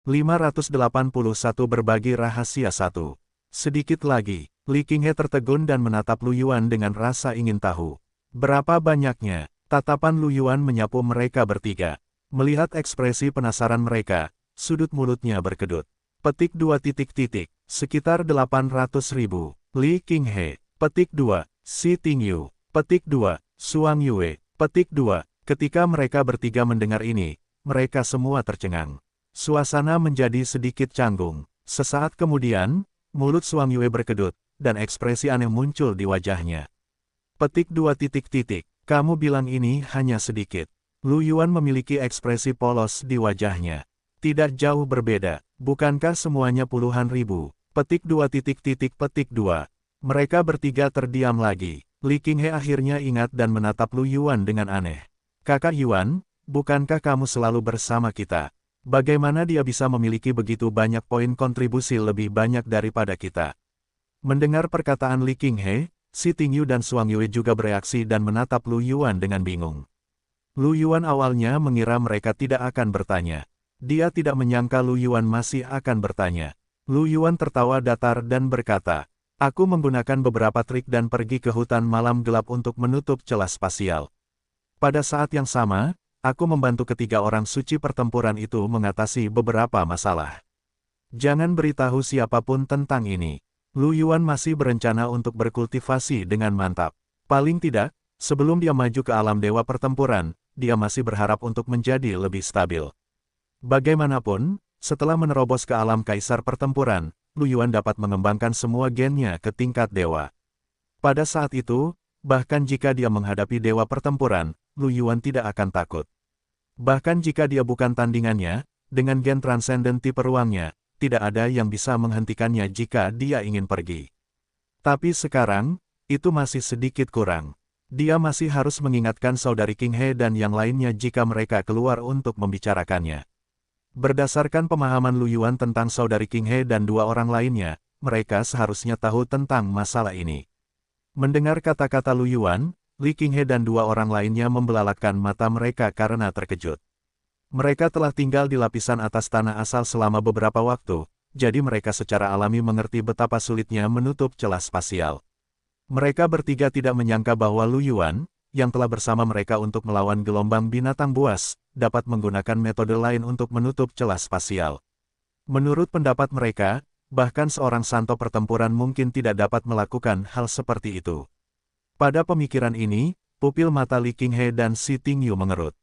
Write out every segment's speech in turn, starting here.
581 Berbagi rahasia 1. Sedikit lagi, Li Qinghe tertegun dan menatap Lu Yuan dengan rasa ingin tahu. Berapa banyaknya? Tatapan Lu Yuan menyapu mereka bertiga. Melihat ekspresi penasaran mereka, sudut mulutnya berkedut. Petik 2 titik titik, sekitar 800.000. Li Qinghe. Petik 2, Xi Tingyu. Petik 2, Suang Yue. Petik 2, ketika mereka bertiga mendengar ini, mereka semua tercengang. Suasana menjadi sedikit canggung. Sesaat kemudian, mulut Suang Yue berkedut, dan ekspresi aneh muncul di wajahnya. Petik 2 titik titik, kamu bilang ini hanya sedikit. Lu Yuan memiliki ekspresi polos di wajahnya. Tidak jauh berbeda, bukankah semuanya puluhan ribu? Petik 2 titik titik petik 2. Mereka bertiga terdiam lagi. Li Qinghe akhirnya ingat dan menatap Lu Yuan dengan aneh. Kakak Yuan, bukankah kamu selalu bersama kita? Bagaimana dia bisa memiliki begitu banyak poin kontribusi lebih banyak daripada kita? Mendengar perkataan Li Qinghe, Xi Tingyu dan Suang Yue juga bereaksi dan menatap Lu Yuan dengan bingung. Lu Yuan awalnya mengira mereka tidak akan bertanya. Dia tidak menyangka Lu Yuan masih akan bertanya. Lu Yuan tertawa datar dan berkata, aku menggunakan beberapa trik dan pergi ke hutan malam gelap untuk menutup celah spasial. Pada saat yang sama, aku membantu ketiga orang suci pertempuran itu mengatasi beberapa masalah. Jangan beritahu siapapun tentang ini. Lu Yuan masih berencana untuk berkultivasi dengan mantap. Paling tidak, sebelum dia maju ke alam dewa pertempuran, dia masih berharap untuk menjadi lebih stabil. Bagaimanapun, setelah menerobos ke alam kaisar pertempuran, Lu Yuan dapat mengembangkan semua gennya ke tingkat dewa. Pada saat itu, bahkan jika dia menghadapi dewa pertempuran, Lu Yuan tidak akan takut. Bahkan jika dia bukan tandingannya, dengan gen transenden tipe ruangnya, tidak ada yang bisa menghentikannya jika dia ingin pergi. Tapi sekarang, itu masih sedikit kurang. Dia masih harus mengingatkan saudari Qinghe dan yang lainnya jika mereka keluar untuk membicarakannya. Berdasarkan pemahaman Lu Yuan tentang saudari Qinghe dan dua orang lainnya, mereka seharusnya tahu tentang masalah ini. Mendengar kata-kata Lu Yuan, Li Qinghe dan dua orang lainnya membelalakkan mata mereka karena terkejut. Mereka telah tinggal di lapisan atas tanah asal selama beberapa waktu, jadi mereka secara alami mengerti betapa sulitnya menutup celah spasial. Mereka bertiga tidak menyangka bahwa Lu Yuan, yang telah bersama mereka untuk melawan gelombang binatang buas, dapat menggunakan metode lain untuk menutup celah spasial. Menurut pendapat mereka, bahkan seorang santo pertempuran mungkin tidak dapat melakukan hal seperti itu. Pada pemikiran ini, pupil mata Li Qinghe dan Xi Tingyu mengerut.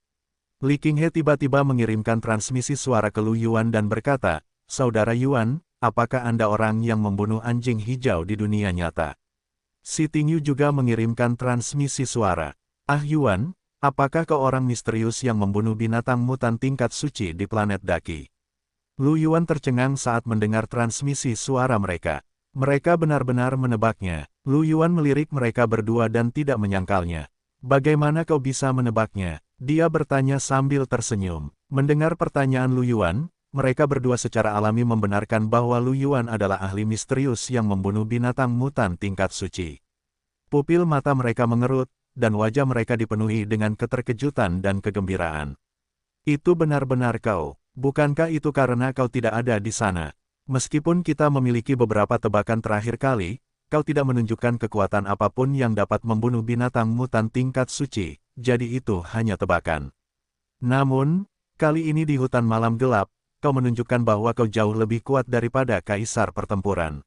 Li Qinghe tiba-tiba mengirimkan transmisi suara ke Lu Yuan dan berkata, Saudara Yuan, apakah Anda orang yang membunuh anjing hijau di dunia nyata? Xi Tingyu juga mengirimkan transmisi suara. Ah Yuan, apakah kau orang misterius yang membunuh binatang mutan tingkat suci di planet Daki? Lu Yuan tercengang saat mendengar transmisi suara mereka. Mereka benar-benar menebaknya. Lu Yuan melirik mereka berdua dan tidak menyangkalnya. Bagaimana kau bisa menebaknya? Dia bertanya sambil tersenyum. Mendengar pertanyaan Lu Yuan, mereka berdua secara alami membenarkan bahwa Lu Yuan adalah ahli misterius yang membunuh binatang mutan tingkat suci. Pupil mata mereka mengerut, dan wajah mereka dipenuhi dengan keterkejutan dan kegembiraan. Itu benar-benar kau. Bukankah itu karena kau tidak ada di sana? Meskipun kita memiliki beberapa tebakan terakhir kali, kau tidak menunjukkan kekuatan apapun yang dapat membunuh binatang mutan tingkat suci, jadi itu hanya tebakan. Namun, kali ini di hutan malam gelap, kau menunjukkan bahwa kau jauh lebih kuat daripada kaisar pertempuran.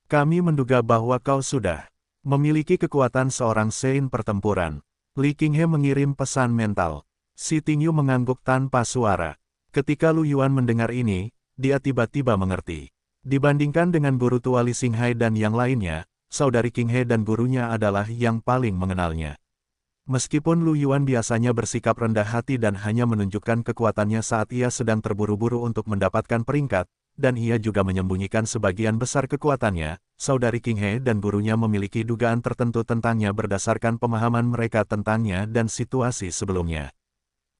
Kami menduga bahwa kau sudah memiliki kekuatan seorang Sein pertempuran. Li Qinghe mengirim pesan mental. Xi Tingyu mengangguk tanpa suara. Ketika Lu Yuan mendengar ini, dia tiba-tiba mengerti. Dibandingkan dengan guru tua Li Xinghai dan yang lainnya, saudari Qinghe dan gurunya adalah yang paling mengenalnya. Meskipun Lu Yuan biasanya bersikap rendah hati dan hanya menunjukkan kekuatannya saat ia sedang terburu-buru untuk mendapatkan peringkat, dan ia juga menyembunyikan sebagian besar kekuatannya, saudari Qinghe dan gurunya memiliki dugaan tertentu tentangnya berdasarkan pemahaman mereka tentangnya dan situasi sebelumnya.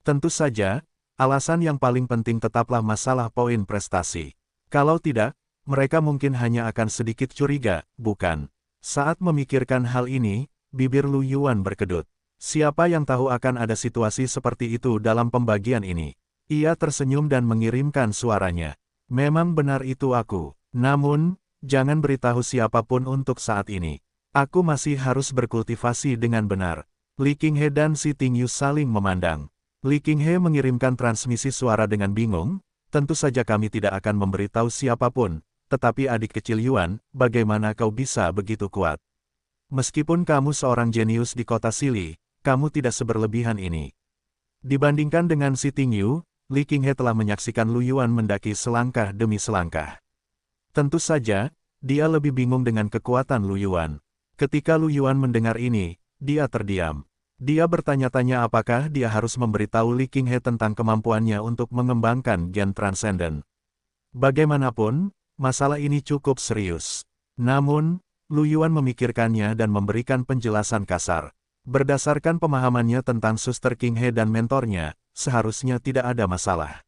Tentu saja, alasan yang paling penting tetaplah masalah poin prestasi. Kalau tidak, mereka mungkin hanya akan sedikit curiga, bukan? Saat memikirkan hal ini, bibir Lu Yuan berkedut. Siapa yang tahu akan ada situasi seperti itu dalam pembagian ini? Ia tersenyum dan mengirimkan suaranya. Memang benar itu aku. Namun, jangan beritahu siapapun untuk saat ini. Aku masih harus berkultivasi dengan benar. Li Qinghe dan Si Tingyu saling memandang. Li Qinghe mengirimkan transmisi suara dengan bingung. Tentu saja kami tidak akan memberitahu siapapun. Tetapi adik kecil Yuan, bagaimana kau bisa begitu kuat? Meskipun kamu seorang jenius di kota Sili, kamu tidak seberlebihan ini. Dibandingkan dengan Si Tingyu, Li Qinghe telah menyaksikan Lu Yuan mendaki selangkah demi selangkah. Tentu saja, dia lebih bingung dengan kekuatan Lu Yuan. Ketika Lu Yuan mendengar ini, dia terdiam. Dia bertanya-tanya apakah dia harus memberitahu Li Qinghe tentang kemampuannya untuk mengembangkan gen transenden. Bagaimanapun, masalah ini cukup serius. Namun, Lu Yuan memikirkannya dan memberikan penjelasan kasar. Berdasarkan pemahamannya tentang Suster Qinghe dan mentornya, seharusnya tidak ada masalah.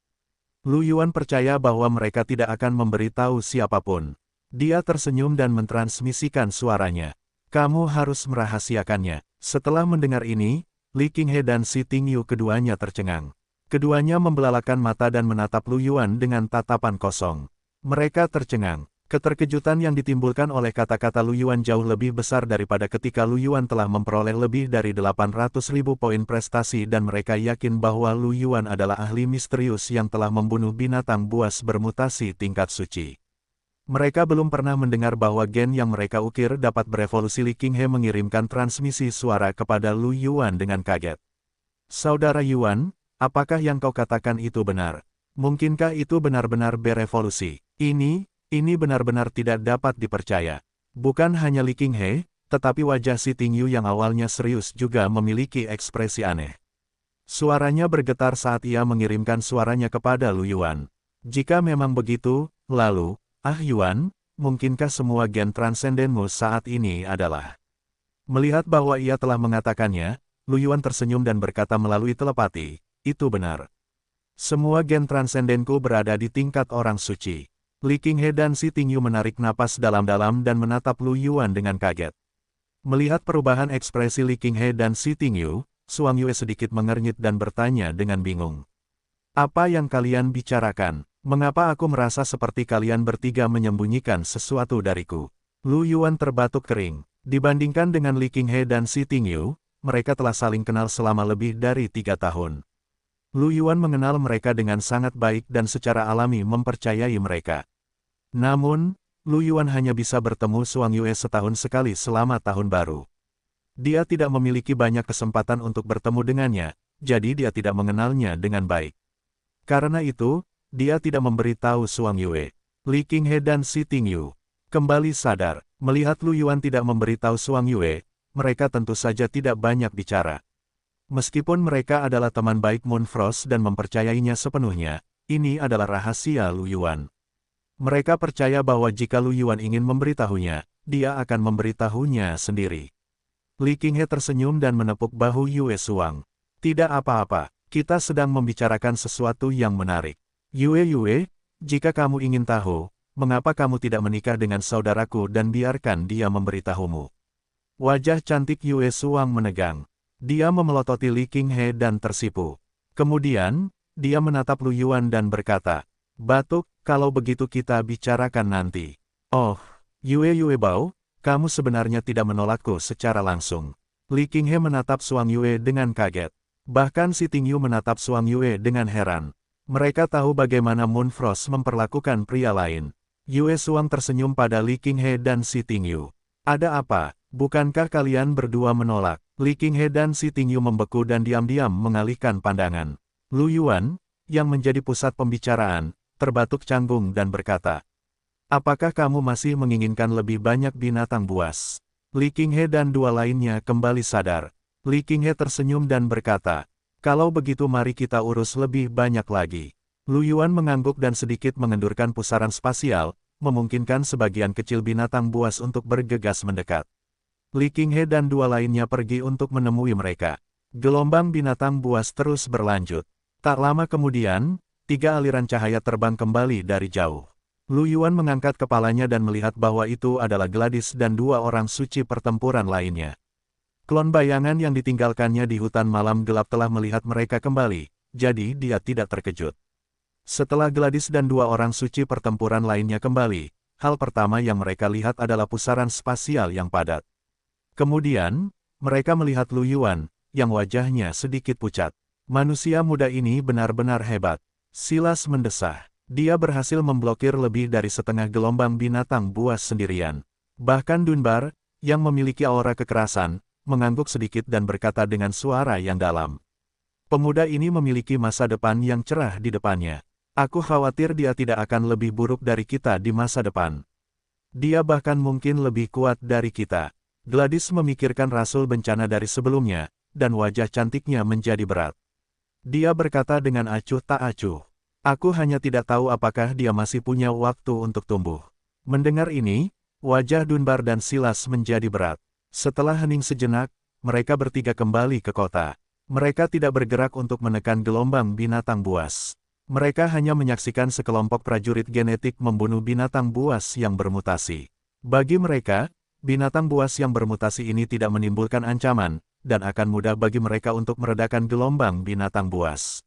Lu Yuan percaya bahwa mereka tidak akan memberitahu siapapun. Dia tersenyum dan mentransmisikan suaranya. Kamu harus merahasiakannya. Setelah mendengar ini, Li Qinghe dan Si Tingyu keduanya tercengang. Keduanya membelalakan mata dan menatap Lu Yuan dengan tatapan kosong. Mereka tercengang. Keterkejutan yang ditimbulkan oleh kata-kata Lu Yuan jauh lebih besar daripada ketika Lu Yuan telah memperoleh lebih dari 800.000 poin prestasi dan mereka yakin bahwa Lu Yuan adalah ahli misterius yang telah membunuh binatang buas bermutasi tingkat suci. Mereka belum pernah mendengar bahwa gen yang mereka ukir dapat berevolusi. Li Qinghe mengirimkan transmisi suara kepada Lu Yuan dengan kaget. Saudara Yuan, apakah yang kau katakan itu benar? Mungkinkah itu benar-benar berevolusi? Ini benar-benar tidak dapat dipercaya. Bukan hanya Li Qinghe, tetapi wajah Si Tingyu yang awalnya serius juga memiliki ekspresi aneh. Suaranya bergetar saat ia mengirimkan suaranya kepada Lu Yuan. Jika memang begitu, lalu, Yuan, mungkinkah semua gen transendenmu saat ini adalah? Melihat bahwa ia telah mengatakannya, Lu Yuan tersenyum dan berkata melalui telepati, itu benar. Semua gen transendenku berada di tingkat orang suci. Li Qinghe dan Si Tingyu menarik napas dalam-dalam dan menatap Lu Yuan dengan kaget. Melihat perubahan ekspresi Li Qinghe dan Si Tingyu, Suang Yue sedikit mengernyit dan bertanya dengan bingung. Apa yang kalian bicarakan? Mengapa aku merasa seperti kalian bertiga menyembunyikan sesuatu dariku? Lu Yuan terbatuk kering. Dibandingkan dengan Li Qinghe dan Si Tingyu, mereka telah saling kenal selama lebih dari 3 tahun. Lu Yuan mengenal mereka dengan sangat baik dan secara alami mempercayai mereka. Namun, Lu Yuan hanya bisa bertemu Suang Yue setahun sekali selama tahun baru. Dia tidak memiliki banyak kesempatan untuk bertemu dengannya, jadi dia tidak mengenalnya dengan baik. Karena itu, dia tidak memberitahu Suang Yue. Li Qinghe dan Si Tingyu kembali sadar. Melihat Lu Yuan tidak memberitahu Suang Yue, mereka tentu saja tidak banyak bicara. Meskipun mereka adalah teman baik Moon Frost dan mempercayainya sepenuhnya, ini adalah rahasia Lu Yuan. Mereka percaya bahwa jika Lu Yuan ingin memberitahunya, dia akan memberitahunya sendiri. Li Qinghe tersenyum dan menepuk bahu Yue Suang. Tidak apa-apa, kita sedang membicarakan sesuatu yang menarik. Yue, jika kamu ingin tahu, mengapa kamu tidak menikah dengan saudaraku dan biarkan dia memberitahumu? Wajah cantik Yue Suang menegang. Dia memelototi Li Qinghe dan tersipu. Kemudian, dia menatap Lu Yuan dan berkata, "Batuk, kalau begitu kita bicarakan nanti." Oh, Yue Bao, kamu sebenarnya tidak menolakku secara langsung. Li Qinghe menatap Suang Yue dengan kaget. Bahkan Si Tingyu menatap Suang Yue dengan heran. Mereka tahu bagaimana Moon Frost memperlakukan pria lain. Yue Suang tersenyum pada Li Qinghe dan Si Tingyu. Ada apa? Bukankah kalian berdua menolak? Li Qinghe dan Si Tingyu membeku dan diam-diam mengalihkan pandangan. Lu Yuan, yang menjadi pusat pembicaraan, terbatuk canggung dan berkata, "Apakah kamu masih menginginkan lebih banyak binatang buas?" Li Qinghe dan dua lainnya kembali sadar. Li Qinghe tersenyum dan berkata, "Kalau begitu mari kita urus lebih banyak lagi." Lu Yuan mengangguk dan sedikit mengendurkan pusaran spasial, memungkinkan sebagian kecil binatang buas untuk bergegas mendekat. Li Qinghe dan dua lainnya pergi untuk menemui mereka. Gelombang binatang buas terus berlanjut. Tak lama kemudian, 3 aliran cahaya terbang kembali dari jauh. Lu Yuan mengangkat kepalanya dan melihat bahwa itu adalah Gladys dan 2 orang suci pertempuran lainnya. Klon bayangan yang ditinggalkannya di hutan malam gelap telah melihat mereka kembali. jadi dia tidak terkejut. Setelah Gladys dan dua orang suci pertempuran lainnya kembali, hal pertama yang mereka lihat adalah pusaran spasial yang padat. Kemudian, mereka melihat Lu Yuan, yang wajahnya sedikit pucat. Manusia muda ini benar-benar hebat. Silas mendesah. Dia berhasil memblokir lebih dari setengah gelombang binatang buas sendirian. Bahkan Dunbar, yang memiliki aura kekerasan, mengangguk sedikit dan berkata dengan suara yang dalam. Pemuda ini memiliki masa depan yang cerah di depannya. Aku khawatir dia tidak akan lebih buruk dari kita di masa depan. Dia bahkan mungkin lebih kuat dari kita. Gladys memikirkan rasul bencana dari sebelumnya, dan wajah cantiknya menjadi berat. Dia berkata dengan acuh tak acuh. Aku hanya tidak tahu apakah dia masih punya waktu untuk tumbuh. Mendengar ini, wajah Dunbar dan Silas menjadi berat. Setelah hening sejenak, mereka bertiga kembali ke kota. Mereka tidak bergerak untuk menekan gelombang binatang buas. Mereka hanya menyaksikan sekelompok prajurit genetik membunuh binatang buas yang bermutasi. Bagi mereka, binatang buas yang bermutasi ini tidak menimbulkan ancaman, dan akan mudah bagi mereka untuk meredakan gelombang binatang buas.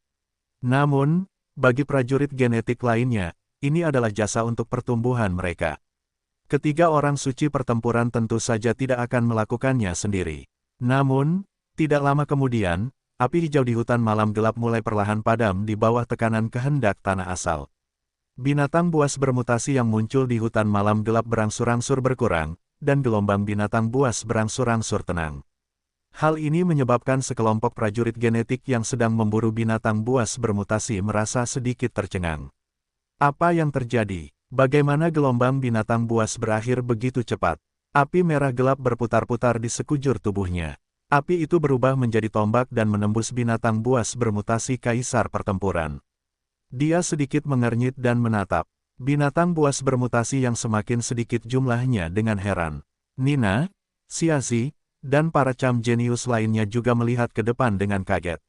Namun, bagi prajurit genetik lainnya, ini adalah jasa untuk pertumbuhan mereka. Ketiga orang suci pertempuran tentu saja tidak akan melakukannya sendiri. Namun, tidak lama kemudian, api hijau di hutan malam gelap mulai perlahan padam di bawah tekanan kehendak tanah asal. Binatang buas bermutasi yang muncul di hutan malam gelap berangsur-angsur berkurang, dan gelombang binatang buas berangsur-angsur tenang. Hal ini menyebabkan sekelompok prajurit genetik yang sedang memburu binatang buas bermutasi merasa sedikit tercengang. Apa yang terjadi? Bagaimana gelombang binatang buas berakhir begitu cepat? Api merah gelap berputar-putar di sekujur tubuhnya. Api itu berubah menjadi tombak dan menembus binatang buas bermutasi kaisar pertempuran. Dia sedikit mengernyit dan menatap binatang buas bermutasi yang semakin sedikit jumlahnya dengan heran. Nina, Xiazi, dan para cam jenius lainnya juga melihat ke depan dengan kaget.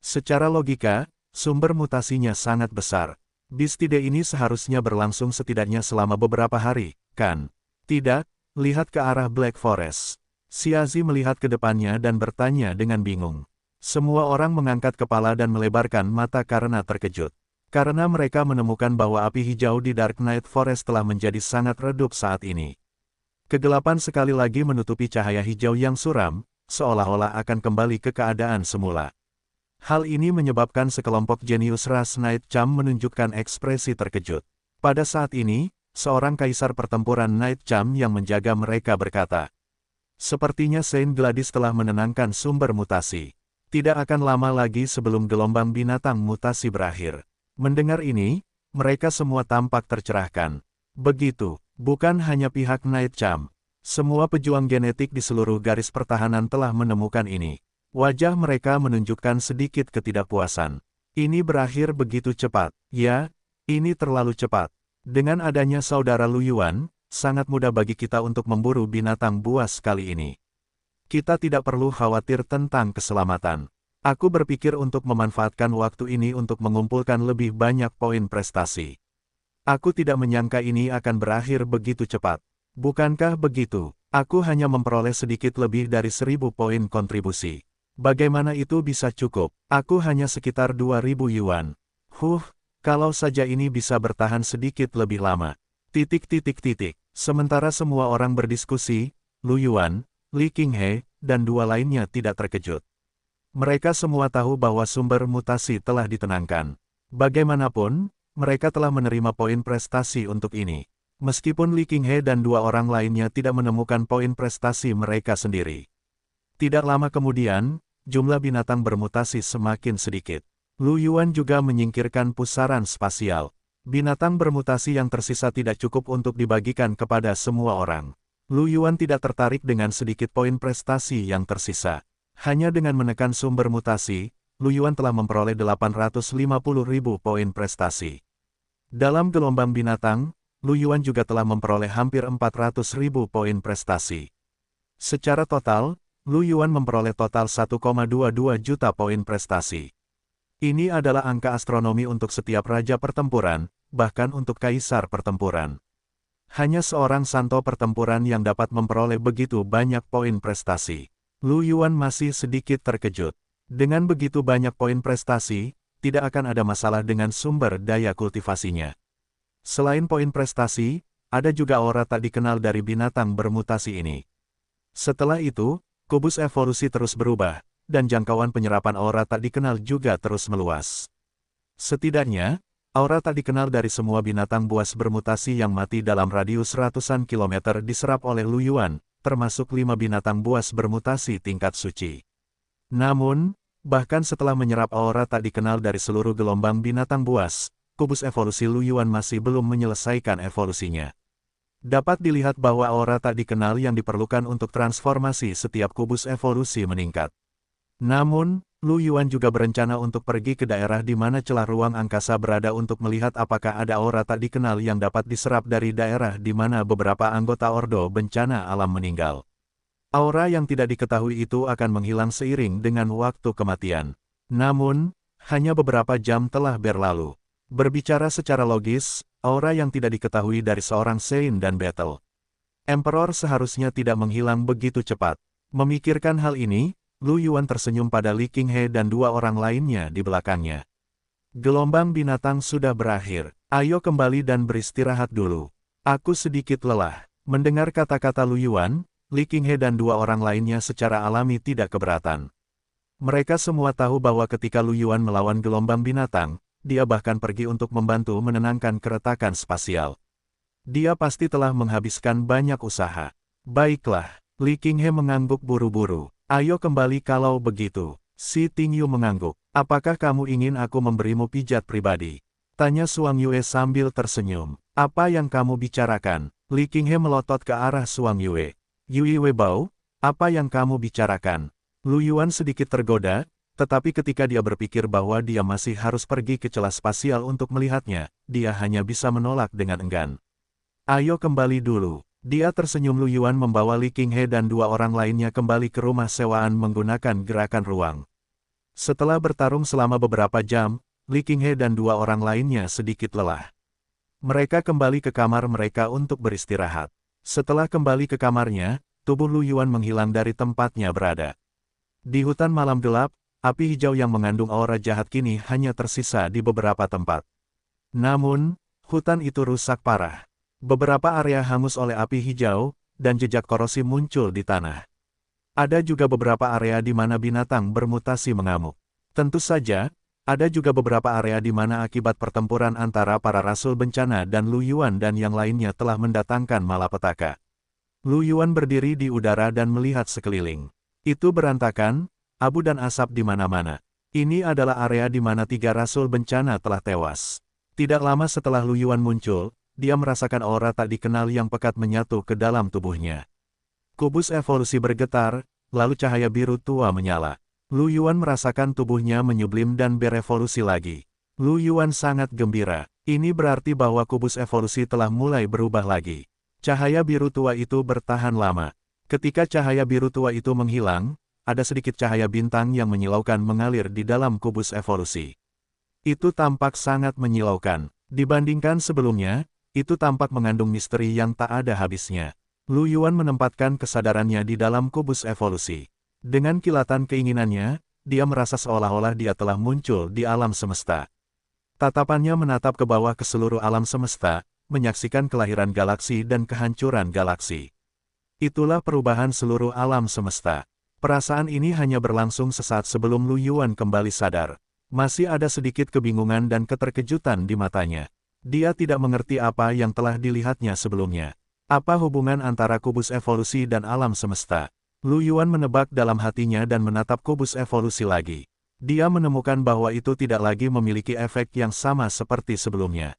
Secara logika, sumber mutasinya sangat besar. Bistide ini seharusnya berlangsung setidaknya selama beberapa hari, kan? Tidak, lihat ke arah Black Forest. Xiazi melihat ke depannya dan bertanya dengan bingung. Semua orang mengangkat kepala dan melebarkan mata karena terkejut. Karena mereka menemukan bahwa api hijau di Dark Knight Forest telah menjadi sangat redup saat ini. Kegelapan sekali lagi menutupi cahaya hijau yang suram, seolah-olah akan kembali ke keadaan semula. Hal ini menyebabkan sekelompok jenius ras Night Cham menunjukkan ekspresi terkejut. Pada saat ini, seorang kaisar pertempuran Night Cham yang menjaga mereka berkata, "Sepertinya Saint Gladys telah menenangkan sumber mutasi. Tidak akan lama lagi sebelum gelombang binatang mutasi berakhir." Mendengar ini, mereka semua tampak tercerahkan. Begitu. Bukan hanya pihak Night Cham. Semua pejuang genetik di seluruh garis pertahanan telah menemukan ini. Wajah mereka menunjukkan sedikit ketidakpuasan. Ini berakhir begitu cepat. Ya, ini terlalu cepat. Dengan adanya saudara Lu Yuan, sangat mudah bagi kita untuk memburu binatang buas kali ini. Kita tidak perlu khawatir tentang keselamatan. Aku berpikir untuk memanfaatkan waktu ini untuk mengumpulkan lebih banyak poin prestasi. Aku tidak menyangka ini akan berakhir begitu cepat. Bukankah begitu? Aku hanya memperoleh sedikit lebih dari 1000 poin kontribusi. Bagaimana itu bisa cukup? Aku hanya sekitar 2000 yuan. Kalau saja ini bisa bertahan sedikit lebih lama. Sementara semua orang berdiskusi, Lu Yuan, Li Qinghe, dan dua lainnya tidak terkejut. Mereka semua tahu bahwa sumber mutasi telah ditenangkan. Bagaimanapun, mereka telah menerima poin prestasi untuk ini. Meskipun Li Qinghe dan dua orang lainnya tidak menemukan poin prestasi mereka sendiri. Tidak lama kemudian, jumlah binatang bermutasi semakin sedikit. Lu Yuan juga menyingkirkan pusaran spasial. Binatang bermutasi yang tersisa tidak cukup untuk dibagikan kepada semua orang. Lu Yuan tidak tertarik dengan sedikit poin prestasi yang tersisa. Hanya dengan menekan sumber mutasi, Lu Yuan telah memperoleh 850.000 poin prestasi. Dalam gelombang binatang, Lu Yuan juga telah memperoleh hampir 400.000 poin prestasi. Secara total, Lu Yuan memperoleh total 1,22 juta poin prestasi. Ini adalah angka astronomi untuk setiap raja pertempuran, bahkan untuk kaisar pertempuran. Hanya seorang santo pertempuran yang dapat memperoleh begitu banyak poin prestasi. Lu Yuan masih sedikit terkejut. Dengan begitu banyak poin prestasi, tidak akan ada masalah dengan sumber daya kultivasinya. Selain poin prestasi, ada juga aura tak dikenal dari binatang bermutasi ini. Setelah itu, kubus evolusi terus berubah, dan jangkauan penyerapan aura tak dikenal juga terus meluas. Setidaknya, aura tak dikenal dari semua binatang buas bermutasi yang mati dalam radius ratusan kilometer diserap oleh Lu Yuan, termasuk 5 binatang buas bermutasi tingkat suci. Namun, bahkan setelah menyerap aura tak dikenal dari seluruh gelombang binatang buas, kubus evolusi Lu Yuan masih belum menyelesaikan evolusinya. Dapat dilihat bahwa aura tak dikenal yang diperlukan untuk transformasi setiap kubus evolusi meningkat. Namun, Lu Yuan juga berencana untuk pergi ke daerah di mana celah ruang angkasa berada untuk melihat apakah ada aura tak dikenal yang dapat diserap dari daerah di mana beberapa anggota Ordo Bencana Alam meninggal. Aura yang tidak diketahui itu akan menghilang seiring dengan waktu kematian. Namun, hanya beberapa jam telah berlalu. Berbicara secara logis, aura yang tidak diketahui dari seorang Saint dan Battle Emperor seharusnya tidak menghilang begitu cepat. Memikirkan hal ini, Lu Yuan tersenyum pada Li Qinghe dan 2 orang lainnya di belakangnya. Gelombang binatang sudah berakhir. Ayo kembali dan beristirahat dulu. Aku sedikit lelah. Mendengar kata-kata Lu Yuan, Li Qinghe dan 2 orang lainnya secara alami tidak keberatan. Mereka semua tahu bahwa ketika Lu Yuan melawan gelombang binatang, dia bahkan pergi untuk membantu menenangkan keretakan spasial. Dia pasti telah menghabiskan banyak usaha. Baiklah, Li Qinghe mengangguk buru-buru. Ayo kembali kalau begitu. Si Tingyu mengangguk. Apakah kamu ingin aku memberimu pijat pribadi? Tanya Suang Yue sambil tersenyum. Apa yang kamu bicarakan? Li Qinghe melotot ke arah Suang Yue. Yue Bao, apa yang kamu bicarakan? Lu Yuan sedikit tergoda, tetapi ketika dia berpikir bahwa dia masih harus pergi ke celah spasial untuk melihatnya, dia hanya bisa menolak dengan enggan. Ayo kembali dulu. Dia tersenyum. Lu Yuan membawa Li Qinghe dan 2 orang lainnya kembali ke rumah sewaan menggunakan gerakan ruang. Setelah bertarung selama beberapa jam, Li Qinghe dan 2 orang lainnya sedikit lelah. Mereka kembali ke kamar mereka untuk beristirahat. Setelah kembali ke kamarnya, tubuh Lu Yuan menghilang dari tempatnya berada. Di hutan malam gelap, api hijau yang mengandung aura jahat kini hanya tersisa di beberapa tempat. Namun, hutan itu rusak parah. Beberapa area hangus oleh api hijau, dan jejak korosi muncul di tanah. Ada juga beberapa area di mana binatang bermutasi mengamuk. Tentu saja, ada juga beberapa area di mana akibat pertempuran antara para rasul bencana dan Lu Yuan dan yang lainnya telah mendatangkan malapetaka. Lu Yuan berdiri di udara dan melihat sekeliling. Itu berantakan, abu dan asap di mana-mana. Ini adalah area di mana 3 rasul bencana telah tewas. Tidak lama setelah Lu Yuan muncul, dia merasakan aura tak dikenal yang pekat menyatu ke dalam tubuhnya. Kubus evolusi bergetar, lalu cahaya biru tua menyala. Lu Yuan merasakan tubuhnya menyublim dan berevolusi lagi. Lu Yuan sangat gembira. Ini berarti bahwa kubus evolusi telah mulai berubah lagi. Cahaya biru tua itu bertahan lama. Ketika cahaya biru tua itu menghilang, ada sedikit cahaya bintang yang menyilaukan mengalir di dalam kubus evolusi. Itu tampak sangat menyilaukan. Dibandingkan sebelumnya, itu tampak mengandung misteri yang tak ada habisnya. Lu Yuan menempatkan kesadarannya di dalam kubus evolusi. Dengan kilatan keinginannya, dia merasa seolah-olah dia telah muncul di alam semesta. Tatapannya menatap ke bawah ke seluruh alam semesta, menyaksikan kelahiran galaksi dan kehancuran galaksi. Itulah perubahan seluruh alam semesta. Perasaan ini hanya berlangsung sesaat sebelum Lu Yuan kembali sadar. Masih ada sedikit kebingungan dan keterkejutan di matanya. Dia tidak mengerti apa yang telah dilihatnya sebelumnya. Apa hubungan antara kubus evolusi dan alam semesta? Lu Yuan menebak dalam hatinya dan menatap kubus evolusi lagi. Dia menemukan bahwa itu tidak lagi memiliki efek yang sama seperti sebelumnya.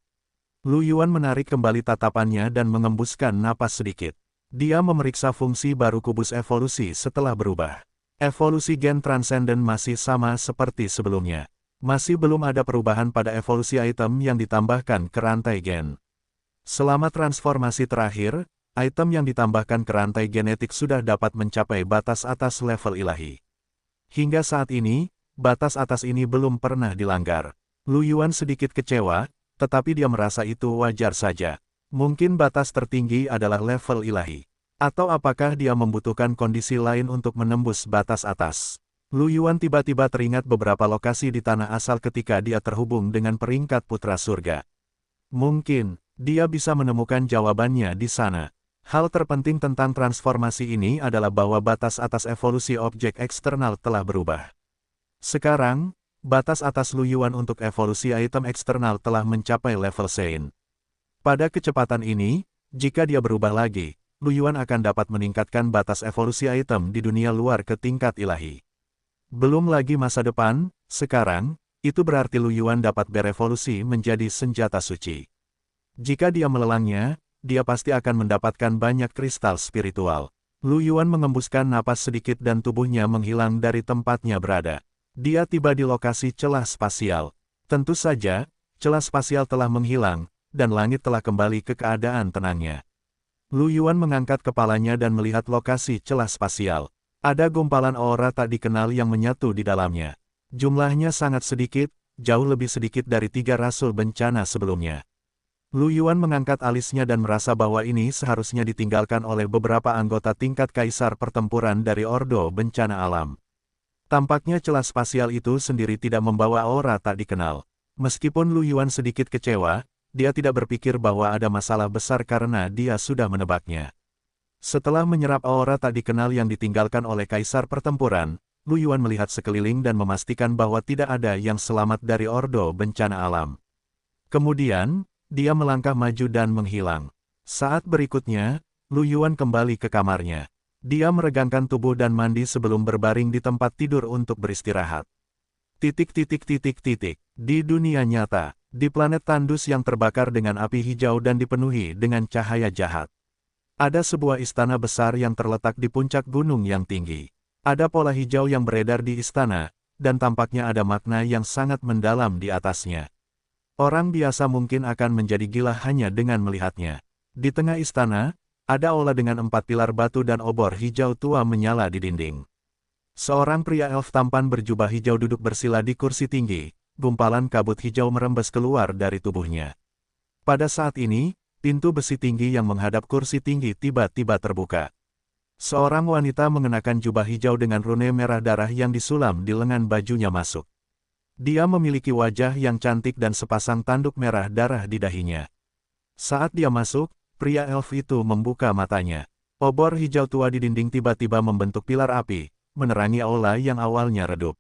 Lu Yuan menarik kembali tatapannya dan mengembuskan napas sedikit. Dia memeriksa fungsi baru kubus evolusi setelah berubah. Evolusi gen transenden masih sama seperti sebelumnya. Masih belum ada perubahan pada evolusi item yang ditambahkan ke rantai gen. Selama transformasi terakhir, item yang ditambahkan ke rantai genetik sudah dapat mencapai batas atas level ilahi. Hingga saat ini, batas atas ini belum pernah dilanggar. Lu Yuan sedikit kecewa, tetapi dia merasa itu wajar saja. Mungkin batas tertinggi adalah level ilahi. Atau apakah dia membutuhkan kondisi lain untuk menembus batas atas? Lu Yuan tiba-tiba teringat beberapa lokasi di tanah asal ketika dia terhubung dengan peringkat putra surga. Mungkin, dia bisa menemukan jawabannya di sana. Hal terpenting tentang transformasi ini adalah bahwa batas atas evolusi objek eksternal telah berubah. Sekarang, batas atas Lu Yuan untuk evolusi item eksternal telah mencapai level Sein. Pada kecepatan ini, jika dia berubah lagi, Lu Yuan akan dapat meningkatkan batas evolusi item di dunia luar ke tingkat ilahi. Belum lagi masa depan, sekarang, itu berarti Lu Yuan dapat berevolusi menjadi senjata suci. Jika dia melelangnya, dia pasti akan mendapatkan banyak kristal spiritual. Lu Yuan mengembuskan napas sedikit dan tubuhnya menghilang dari tempatnya berada. Dia tiba di lokasi celah spasial. Tentu saja, celah spasial telah menghilang, dan langit telah kembali ke keadaan tenangnya. Lu Yuan mengangkat kepalanya dan melihat lokasi celah spasial. Ada gumpalan aura tak dikenal yang menyatu di dalamnya. Jumlahnya sangat sedikit, jauh lebih sedikit dari 3 rasul bencana sebelumnya. Lu Yuan mengangkat alisnya dan merasa bahwa ini seharusnya ditinggalkan oleh beberapa anggota tingkat kaisar pertempuran dari Ordo Bencana Alam. Tampaknya celah spasial itu sendiri tidak membawa aura tak dikenal. Meskipun Lu Yuan sedikit kecewa, dia tidak berpikir bahwa ada masalah besar karena dia sudah menebaknya. Setelah menyerap aura tak dikenal yang ditinggalkan oleh kaisar pertempuran, Lu Yuan melihat sekeliling dan memastikan bahwa tidak ada yang selamat dari Ordo Bencana Alam. Kemudian, dia melangkah maju dan menghilang. Saat berikutnya, Lu Yuan kembali ke kamarnya. Dia meregangkan tubuh dan mandi sebelum berbaring di tempat tidur untuk beristirahat. Di dunia nyata, di planet tandus yang terbakar dengan api hijau dan dipenuhi dengan cahaya jahat. Ada sebuah istana besar yang terletak di puncak gunung yang tinggi. Ada pola hijau yang beredar di istana, dan tampaknya ada makna yang sangat mendalam di atasnya. Orang biasa mungkin akan menjadi gila hanya dengan melihatnya. Di tengah istana, ada aula dengan 4 pilar batu dan obor hijau tua menyala di dinding. Seorang pria elf tampan berjubah hijau duduk bersila di kursi tinggi, gumpalan kabut hijau merembes keluar dari tubuhnya. Pada saat ini, pintu besi tinggi yang menghadap kursi tinggi tiba-tiba terbuka. Seorang wanita mengenakan jubah hijau dengan rune merah darah yang disulam di lengan bajunya masuk. Dia memiliki wajah yang cantik dan sepasang tanduk merah darah di dahinya. Saat dia masuk, pria elf itu membuka matanya. Obor hijau tua di dinding tiba-tiba membentuk pilar api, menerangi aula yang awalnya redup.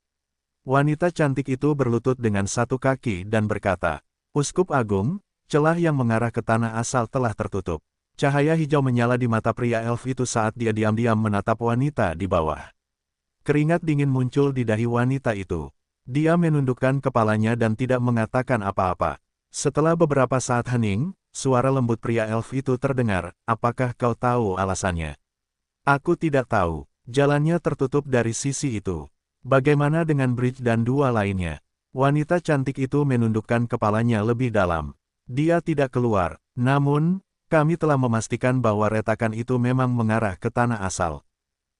Wanita cantik itu berlutut dengan satu kaki dan berkata, "Uskup Agung, celah yang mengarah ke tanah asal telah tertutup." Cahaya hijau menyala di mata pria elf itu saat dia diam-diam menatap wanita di bawah. Keringat dingin muncul di dahi wanita itu. Dia menundukkan kepalanya dan tidak mengatakan apa-apa. Setelah beberapa saat hening, suara lembut pria elf itu terdengar, "Apakah kau tahu alasannya?" "Aku tidak tahu. Jalannya tertutup dari sisi itu." "Bagaimana dengan bridge dan 2 lainnya?" Wanita cantik itu menundukkan kepalanya lebih dalam. "Dia tidak keluar, namun, kami telah memastikan bahwa retakan itu memang mengarah ke tanah asal.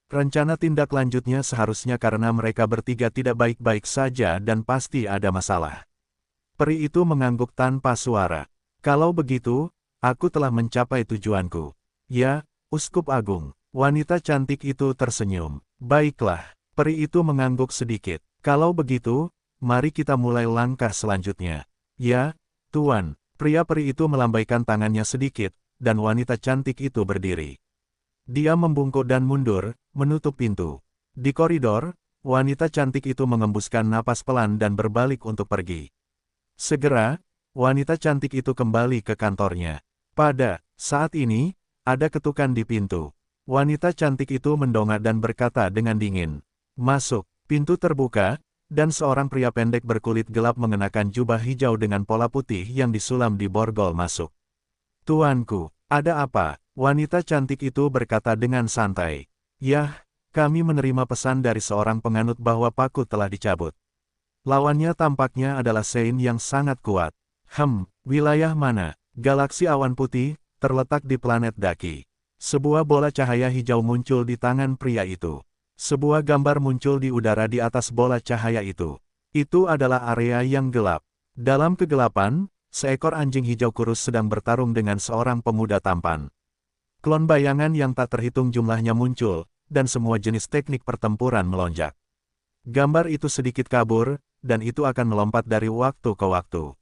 Rencana tindak lanjutnya seharusnya karena mereka bertiga tidak baik-baik saja dan pasti ada masalah." Peri itu mengangguk tanpa suara. "Kalau begitu, aku telah mencapai tujuanku." "Ya, Uskup Agung." Wanita cantik itu tersenyum. "Baiklah." Peri itu mengangguk sedikit. "Kalau begitu, mari kita mulai langkah selanjutnya." "Ya, Tuan." Pria peri itu melambaikan tangannya sedikit, dan wanita cantik itu berdiri. Dia membungkuk dan mundur, menutup pintu. Di koridor, wanita cantik itu mengembuskan napas pelan dan berbalik untuk pergi. Segera, wanita cantik itu kembali ke kantornya. Pada saat ini, ada ketukan di pintu. Wanita cantik itu mendongak dan berkata dengan dingin, "Masuk." Pintu terbuka, dan seorang pria pendek berkulit gelap mengenakan jubah hijau dengan pola putih yang disulam di borgol masuk. "Tuanku, ada apa?" Wanita cantik itu berkata dengan santai. "Yah, kami menerima pesan dari seorang penganut bahwa paku telah dicabut." Lawannya tampaknya adalah Sein yang sangat kuat. Wilayah mana?" "Galaksi awan putih, terletak di planet Daki." Sebuah bola cahaya hijau muncul di tangan pria itu. Sebuah gambar muncul di udara di atas bola cahaya itu. Itu adalah area yang gelap. Dalam kegelapan, seekor anjing hijau kurus sedang bertarung dengan seorang pemuda tampan. Klon bayangan yang tak terhitung jumlahnya muncul, dan semua jenis teknik pertempuran melonjak. Gambar itu sedikit kabur, dan itu akan melompat dari waktu ke waktu.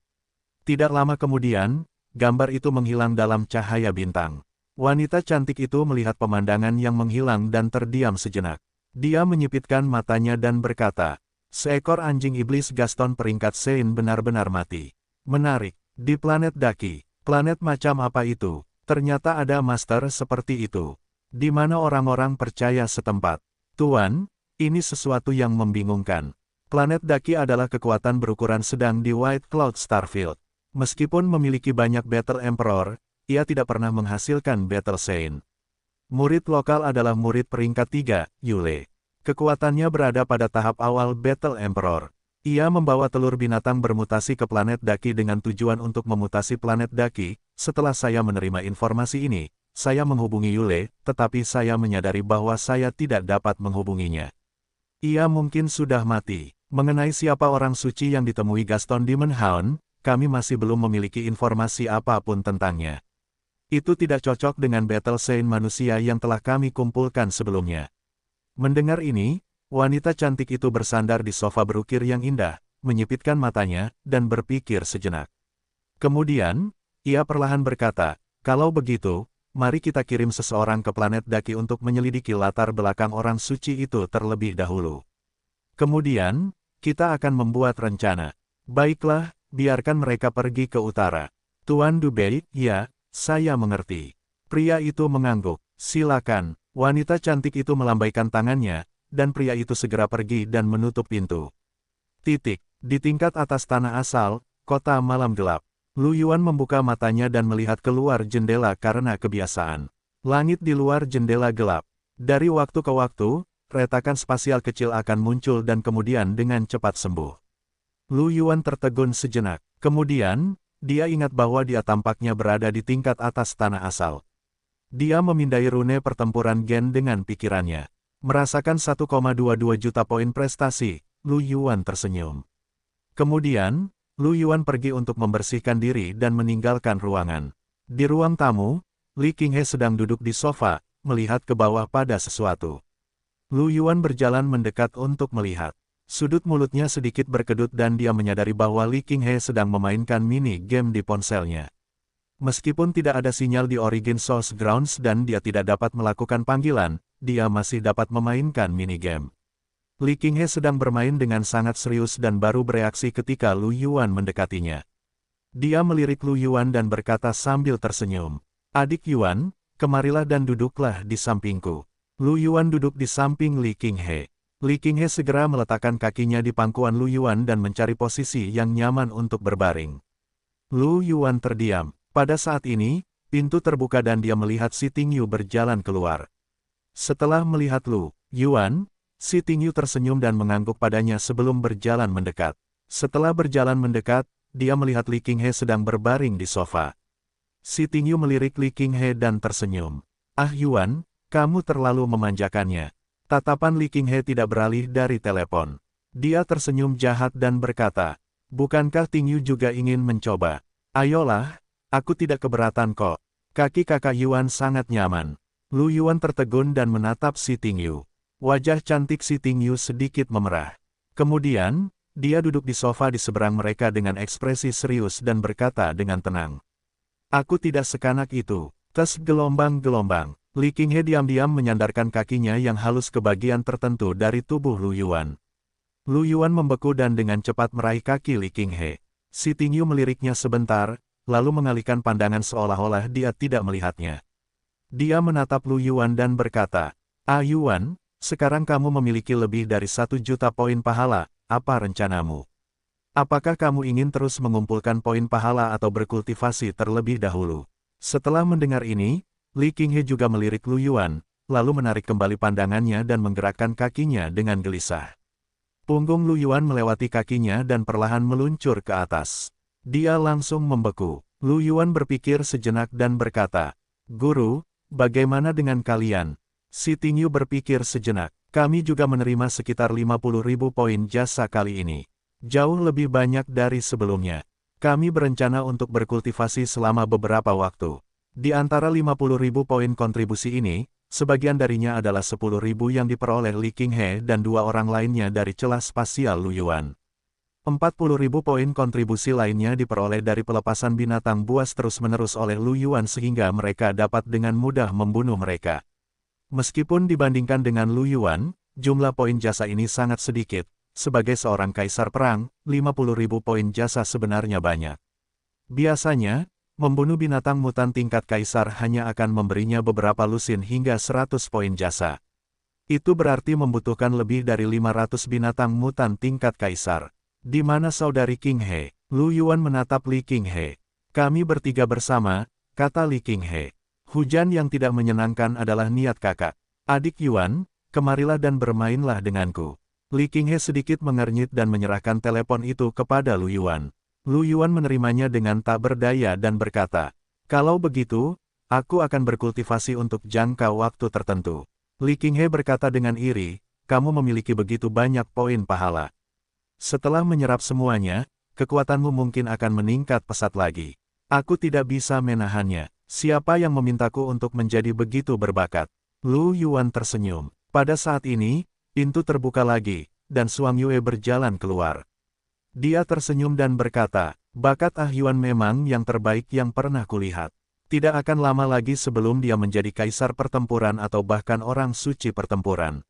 Tidak lama kemudian, gambar itu menghilang dalam cahaya bintang. Wanita cantik itu melihat pemandangan yang menghilang dan terdiam sejenak. Dia menyipitkan matanya dan berkata, "Seekor anjing iblis Gaston peringkat Sein benar-benar mati. Menarik, di planet Daki. Planet macam apa itu? Ternyata ada master seperti itu. Di mana orang-orang percaya setempat. Tuan, ini sesuatu yang membingungkan. Planet Daki adalah kekuatan berukuran sedang di White Cloud Starfield. Meskipun memiliki banyak Battle Emperor, ia tidak pernah menghasilkan Battle Saint. Murid lokal adalah murid peringkat 3, Yule. Kekuatannya berada pada tahap awal Battle Emperor. Ia membawa telur binatang bermutasi ke planet Daki dengan tujuan untuk memutasi planet Daki. Setelah saya menerima informasi ini, saya menghubungi Yule, tetapi saya menyadari bahwa saya tidak dapat menghubunginya. Ia mungkin sudah mati. Mengenai siapa orang suci yang ditemui Gaston Demon Hound, kami masih belum memiliki informasi apapun tentangnya. Itu tidak cocok dengan Battle Saint manusia yang telah kami kumpulkan sebelumnya." Mendengar ini, wanita cantik itu bersandar di sofa berukir yang indah, menyipitkan matanya, dan berpikir sejenak. Kemudian, ia perlahan berkata, "Kalau begitu, mari kita kirim seseorang ke planet Daki untuk menyelidiki latar belakang orang suci itu terlebih dahulu. Kemudian, kita akan membuat rencana." "Baiklah, biarkan mereka pergi ke utara." "Tuan Dubey, ya, saya mengerti." Pria itu mengangguk. "Silakan." Wanita cantik itu melambaikan tangannya, dan pria itu segera pergi dan menutup pintu. Di tingkat atas tanah asal, kota malam gelap. Lu Yuan membuka matanya dan melihat keluar jendela karena kebiasaan. Langit di luar jendela gelap. Dari waktu ke waktu, retakan spasial kecil akan muncul dan kemudian dengan cepat sembuh. Lu Yuan tertegun sejenak. Kemudian, dia ingat bahwa dia tampaknya berada di tingkat atas tanah asal. Dia memindai rune pertempuran gen dengan pikirannya. Merasakan 1,22 juta poin prestasi, Lu Yuan tersenyum. Kemudian, Lu Yuan pergi untuk membersihkan diri dan meninggalkan ruangan. Di ruang tamu, Li Qinghe sedang duduk di sofa, melihat ke bawah pada sesuatu. Lu Yuan berjalan mendekat untuk melihat. Sudut mulutnya sedikit berkedut dan dia menyadari bahwa Li Qinghe sedang memainkan mini game di ponselnya. Meskipun tidak ada sinyal di Origin Source Grounds dan dia tidak dapat melakukan panggilan, dia masih dapat memainkan minigame. Li Qinghe sedang bermain dengan sangat serius dan baru bereaksi ketika Lu Yuan mendekatinya. Dia melirik Lu Yuan dan berkata sambil tersenyum, "Adik Yuan, kemarilah dan duduklah di sampingku." Lu Yuan duduk di samping Li Qinghe. Li Qinghe segera meletakkan kakinya di pangkuan Lu Yuan dan mencari posisi yang nyaman untuk berbaring. Lu Yuan terdiam. Pada saat ini, pintu terbuka dan dia melihat Si Tingyu berjalan keluar. Setelah melihat Lu Yuan, Si Tingyu tersenyum dan mengangguk padanya sebelum berjalan mendekat. Setelah berjalan mendekat, dia melihat Li Qinghe sedang berbaring di sofa. Si Tingyu melirik Li Qinghe dan tersenyum. "Ah Yuan, kamu terlalu memanjakannya." Tatapan Li Qinghe tidak beralih dari telepon. Dia tersenyum jahat dan berkata, "Bukankah Tingyu juga ingin mencoba? Ayolah. Aku tidak keberatan kok." Kaki kakak Yuan sangat nyaman. Lu Yuan tertegun dan menatap Si Tingyu. Wajah cantik Si Tingyu sedikit memerah. Kemudian, dia duduk di sofa di seberang mereka dengan ekspresi serius dan berkata dengan tenang, "Aku tidak sekanak itu." Tes gelombang-gelombang. Li Qinghe diam-diam menyandarkan kakinya yang halus ke bagian tertentu dari tubuh Lu Yuan. Lu Yuan membeku dan dengan cepat meraih kaki Li Qinghe. Si Tingyu meliriknya sebentar, lalu mengalihkan pandangan seolah-olah dia tidak melihatnya. Dia menatap Lu Yuan dan berkata, "Ah Yuan, sekarang kamu memiliki lebih dari 1 juta poin pahala, apa rencanamu? Apakah kamu ingin terus mengumpulkan poin pahala atau berkultivasi terlebih dahulu?" Setelah mendengar ini, Li Qinghe juga melirik Lu Yuan, lalu menarik kembali pandangannya dan menggerakkan kakinya dengan gelisah. Punggung Lu Yuan melewati kakinya dan perlahan meluncur ke atas. Dia langsung membeku. Lu Yuan berpikir sejenak dan berkata, "Guru, bagaimana dengan kalian?" Si Tingyu berpikir sejenak. "Kami juga menerima sekitar 50.000 poin jasa kali ini. Jauh lebih banyak dari sebelumnya. Kami berencana untuk berkultivasi selama beberapa waktu. Di antara 50.000 poin kontribusi ini, Sebagian darinya adalah 10.000 yang diperoleh Li Qinghe dan 2 orang lainnya dari celah spasial Lu Yuan. 40.000 poin kontribusi lainnya diperoleh dari pelepasan binatang buas terus-menerus oleh Lu Yuan sehingga mereka dapat dengan mudah membunuh mereka. Meskipun dibandingkan dengan Lu Yuan, jumlah poin jasa ini sangat sedikit. Sebagai seorang kaisar perang, 50.000 poin jasa sebenarnya banyak. Biasanya, membunuh binatang mutan tingkat kaisar hanya akan memberinya beberapa lusin hingga 100 poin jasa. Itu berarti membutuhkan lebih dari 500 binatang mutan tingkat kaisar. Di mana saudari Qinghe? Lu Yuan menatap Li Qinghe. Kami bertiga bersama, kata Li Qinghe. Hujan yang tidak menyenangkan adalah niat kakak. Adik Yuan, kemarilah dan bermainlah denganku. Li Qinghe sedikit mengernyit dan menyerahkan telepon itu kepada Lu Yuan. Lu Yuan menerimanya dengan tak berdaya dan berkata, kalau begitu, aku akan berkultivasi untuk jangka waktu tertentu. Li Qinghe berkata dengan iri, kamu memiliki begitu banyak poin pahala. Setelah menyerap semuanya, kekuatanmu mungkin akan meningkat pesat lagi. Aku tidak bisa menahannya. Siapa yang memintaku untuk menjadi begitu berbakat? Lu Yuan tersenyum. Pada saat ini, pintu terbuka lagi, dan Suang Yue berjalan keluar. Dia tersenyum dan berkata, bakat Ah Yuan memang yang terbaik yang pernah kulihat. Tidak akan lama lagi sebelum dia menjadi kaisar pertempuran atau bahkan orang suci pertempuran.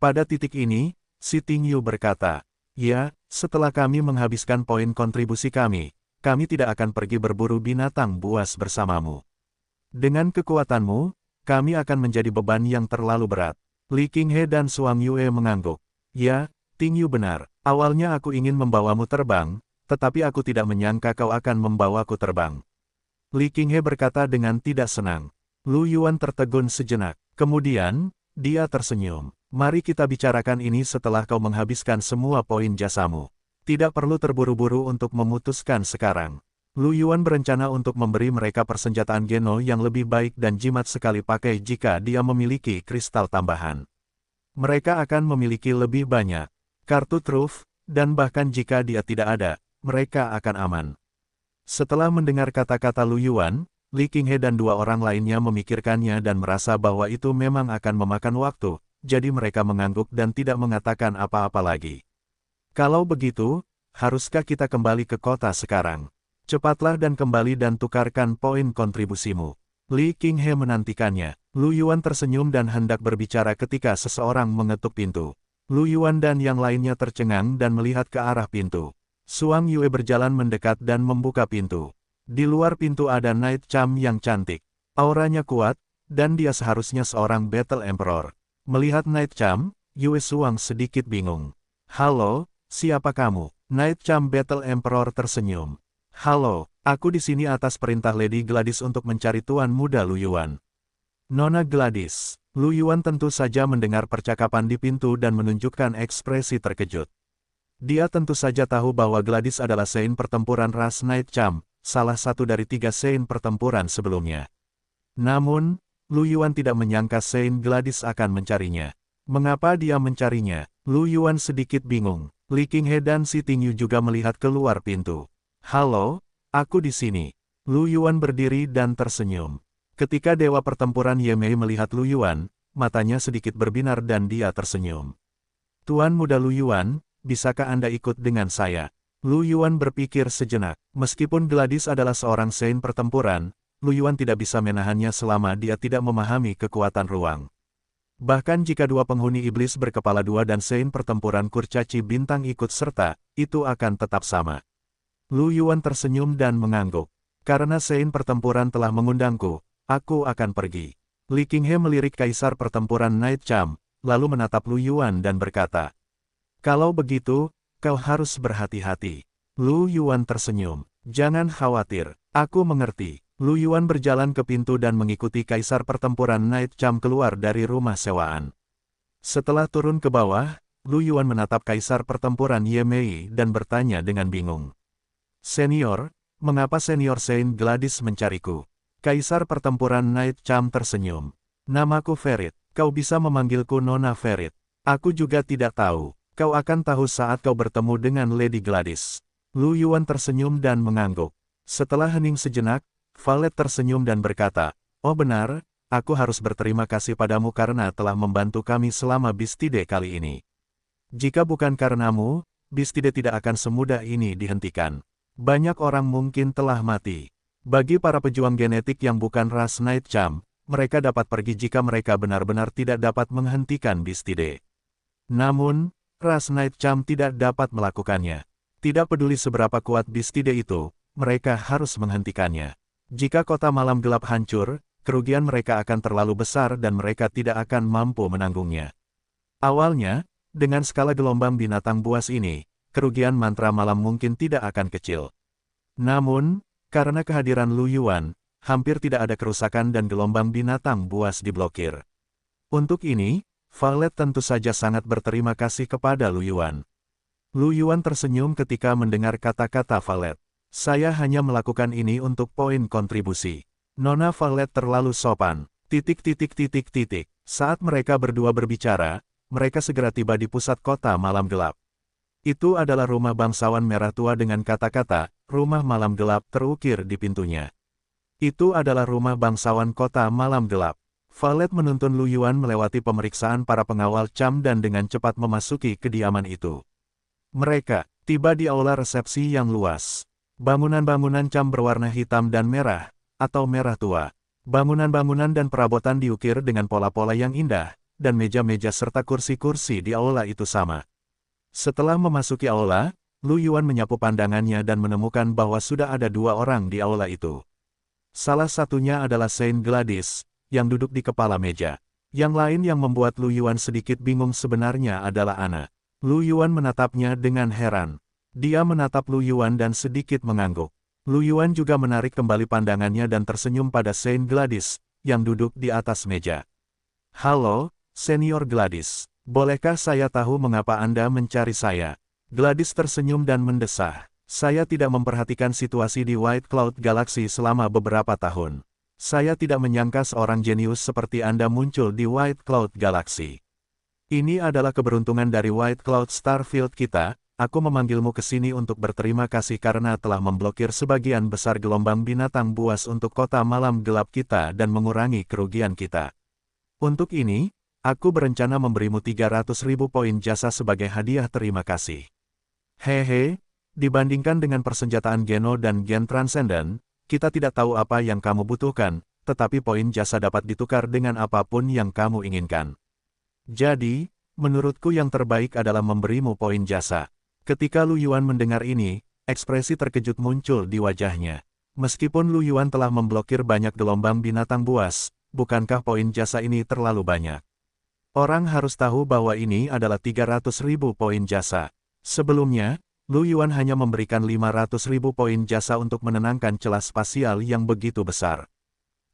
Pada titik ini, Si Tingyu berkata, ya, setelah kami menghabiskan poin kontribusi kami tidak akan pergi berburu binatang buas bersamamu. Dengan kekuatanmu, kami akan menjadi beban yang terlalu berat. Li Qinghe dan Suang Yue mengangguk. Ya, Tingyu benar. Awalnya aku ingin membawamu terbang, tetapi aku tidak menyangka kau akan membawaku terbang. Li Qinghe berkata dengan tidak senang. Lu Yuan tertegun sejenak. Kemudian, dia tersenyum. Mari kita bicarakan ini setelah kau menghabiskan semua poin jasamu. Tidak perlu terburu-buru untuk memutuskan sekarang. Lu Yuan berencana untuk memberi mereka persenjataan Geno yang lebih baik dan jimat sekali pakai jika dia memiliki kristal tambahan. Mereka akan memiliki lebih banyak kartu truf, dan bahkan jika dia tidak ada, mereka akan aman. Setelah mendengar kata-kata Lu Yuan, Li Qinghe dan 2 orang lainnya memikirkannya dan merasa bahwa itu memang akan memakan waktu, jadi mereka mengangguk dan tidak mengatakan apa-apa lagi. Kalau begitu, haruskah kita kembali ke kota sekarang? Cepatlah dan kembali dan tukarkan poin kontribusimu. Li Qinghe menantikannya. Lu Yuan tersenyum dan hendak berbicara ketika seseorang mengetuk pintu. Lu Yuan dan yang lainnya tercengang dan melihat ke arah pintu. Suang Yue berjalan mendekat dan membuka pintu. Di luar pintu ada Night Cham yang cantik. Auranya kuat, dan dia seharusnya seorang Battle Emperor. Melihat Night Cham, Yue Suang sedikit bingung. Halo, siapa kamu? Night Cham Battle Emperor tersenyum. Halo, aku di sini atas perintah Lady Gladys untuk mencari Tuan Muda Lu Yuan. Nona Gladys. Lu Yuan tentu saja mendengar percakapan di pintu dan menunjukkan ekspresi terkejut. Dia tentu saja tahu bahwa Gladys adalah Sein pertempuran ras Night Cham, salah satu dari 3 Sein pertempuran sebelumnya. Namun, Lu Yuan tidak menyangka Sein Gladys akan mencarinya. Mengapa dia mencarinya? Lu Yuan sedikit bingung. Li Qinghe dan Si Tingyu juga melihat keluar pintu. Halo, aku di sini. Lu Yuan berdiri dan tersenyum. Ketika Dewa Pertempuran Ye Mei melihat Lu Yuan, matanya sedikit berbinar dan dia tersenyum. Tuan Muda Lu Yuan, bisakah Anda ikut dengan saya? Lu Yuan berpikir sejenak. Meskipun Gladys adalah seorang Sein pertempuran, Lu Yuan tidak bisa menahannya selama dia tidak memahami kekuatan ruang. Bahkan jika 2 penghuni iblis berkepala 2 dan Sein pertempuran kurcaci bintang ikut serta, itu akan tetap sama. Lu Yuan tersenyum dan mengangguk. Karena Sein pertempuran telah mengundangku, aku akan pergi. Li Qinghe melirik Kaisar pertempuran Night Cham, lalu menatap Lu Yuan dan berkata, kalau begitu, kau harus berhati-hati. Lu Yuan tersenyum. Jangan khawatir, aku mengerti. Lu Yuan berjalan ke pintu dan mengikuti Kaisar pertempuran Night Cham keluar dari rumah sewaan. Setelah turun ke bawah, Lu Yuan menatap Kaisar pertempuran Ye Mei dan bertanya dengan bingung. Senior, mengapa Senior Sein Gladys mencariku? Kaisar pertempuran Night Cham tersenyum. Namaku Ferit, kau bisa memanggilku Nona Ferit. Aku juga tidak tahu, kau akan tahu saat kau bertemu dengan Lady Gladys. Lu Yuan tersenyum dan mengangguk. Setelah hening sejenak, Valet tersenyum dan berkata, oh benar, aku harus berterima kasih padamu karena telah membantu kami selama Bistide kali ini. Jika bukan karenamu, Bistide tidak akan semudah ini dihentikan. Banyak orang mungkin telah mati. Bagi para pejuang genetik yang bukan ras Night Champ, mereka dapat pergi jika mereka benar-benar tidak dapat menghentikan Bistide. Namun, ras Night Champ tidak dapat melakukannya. Tidak peduli seberapa kuat Bistide itu, mereka harus menghentikannya. Jika kota malam gelap hancur, kerugian mereka akan terlalu besar dan mereka tidak akan mampu menanggungnya. Awalnya, dengan skala gelombang binatang buas ini, kerugian mantra malam mungkin tidak akan kecil. Namun, karena kehadiran Lu Yuan, hampir tidak ada kerusakan dan gelombang binatang buas diblokir. Untuk ini, Violet tentu saja sangat berterima kasih kepada Lu Yuan. Lu Yuan tersenyum ketika mendengar kata-kata Violet. Saya hanya melakukan ini untuk poin kontribusi. Nona Violet terlalu sopan. ... Saat mereka berdua berbicara, mereka segera tiba di pusat kota malam gelap. Itu adalah rumah bangsawan merah tua dengan kata-kata, rumah malam gelap terukir di pintunya. Itu adalah rumah bangsawan kota malam gelap. Violet menuntun Lu Yuan melewati pemeriksaan para pengawal Cham dan dengan cepat memasuki kediaman itu. Mereka tiba di aula resepsi yang luas. Bangunan-bangunan Cham berwarna hitam dan merah, atau merah tua. Bangunan-bangunan dan perabotan diukir dengan pola-pola yang indah, dan meja-meja serta kursi-kursi di aula itu sama. Setelah memasuki aula, Lu Yuan menyapu pandangannya dan menemukan bahwa sudah ada dua orang di aula itu. Salah satunya adalah Saint Gladys, yang duduk di kepala meja. Yang lain yang membuat Lu Yuan sedikit bingung sebenarnya adalah Ana. Lu Yuan menatapnya dengan heran. Dia menatap Lu Yuan dan sedikit mengangguk. Lu Yuan juga menarik kembali pandangannya dan tersenyum pada Saint Gladys, yang duduk di atas meja. Halo, Senior Gladys. Bolehkah saya tahu mengapa Anda mencari saya? Gladys tersenyum dan mendesah. Saya tidak memperhatikan situasi di White Cloud Galaxy selama beberapa tahun. Saya tidak menyangka seorang jenius seperti Anda muncul di White Cloud Galaxy. Ini adalah keberuntungan dari White Cloud Starfield kita. Aku memanggilmu ke sini untuk berterima kasih karena telah memblokir sebagian besar gelombang binatang buas untuk kota malam gelap kita dan mengurangi kerugian kita. Untuk ini, aku berencana memberimu 300.000 poin jasa sebagai hadiah terima kasih. Hehe, dibandingkan dengan persenjataan Geno dan Gen Transcendent, kita tidak tahu apa yang kamu butuhkan, tetapi poin jasa dapat ditukar dengan apapun yang kamu inginkan. Jadi, menurutku yang terbaik adalah memberimu poin jasa. Ketika Lu Yuan mendengar ini, ekspresi terkejut muncul di wajahnya. Meskipun Lu Yuan telah memblokir banyak gelombang binatang buas, bukankah poin jasa ini terlalu banyak? Orang harus tahu bahwa ini adalah 300.000 poin jasa. Sebelumnya, Lu Yuan hanya memberikan 500.000 poin jasa untuk menenangkan celah spasial yang begitu besar.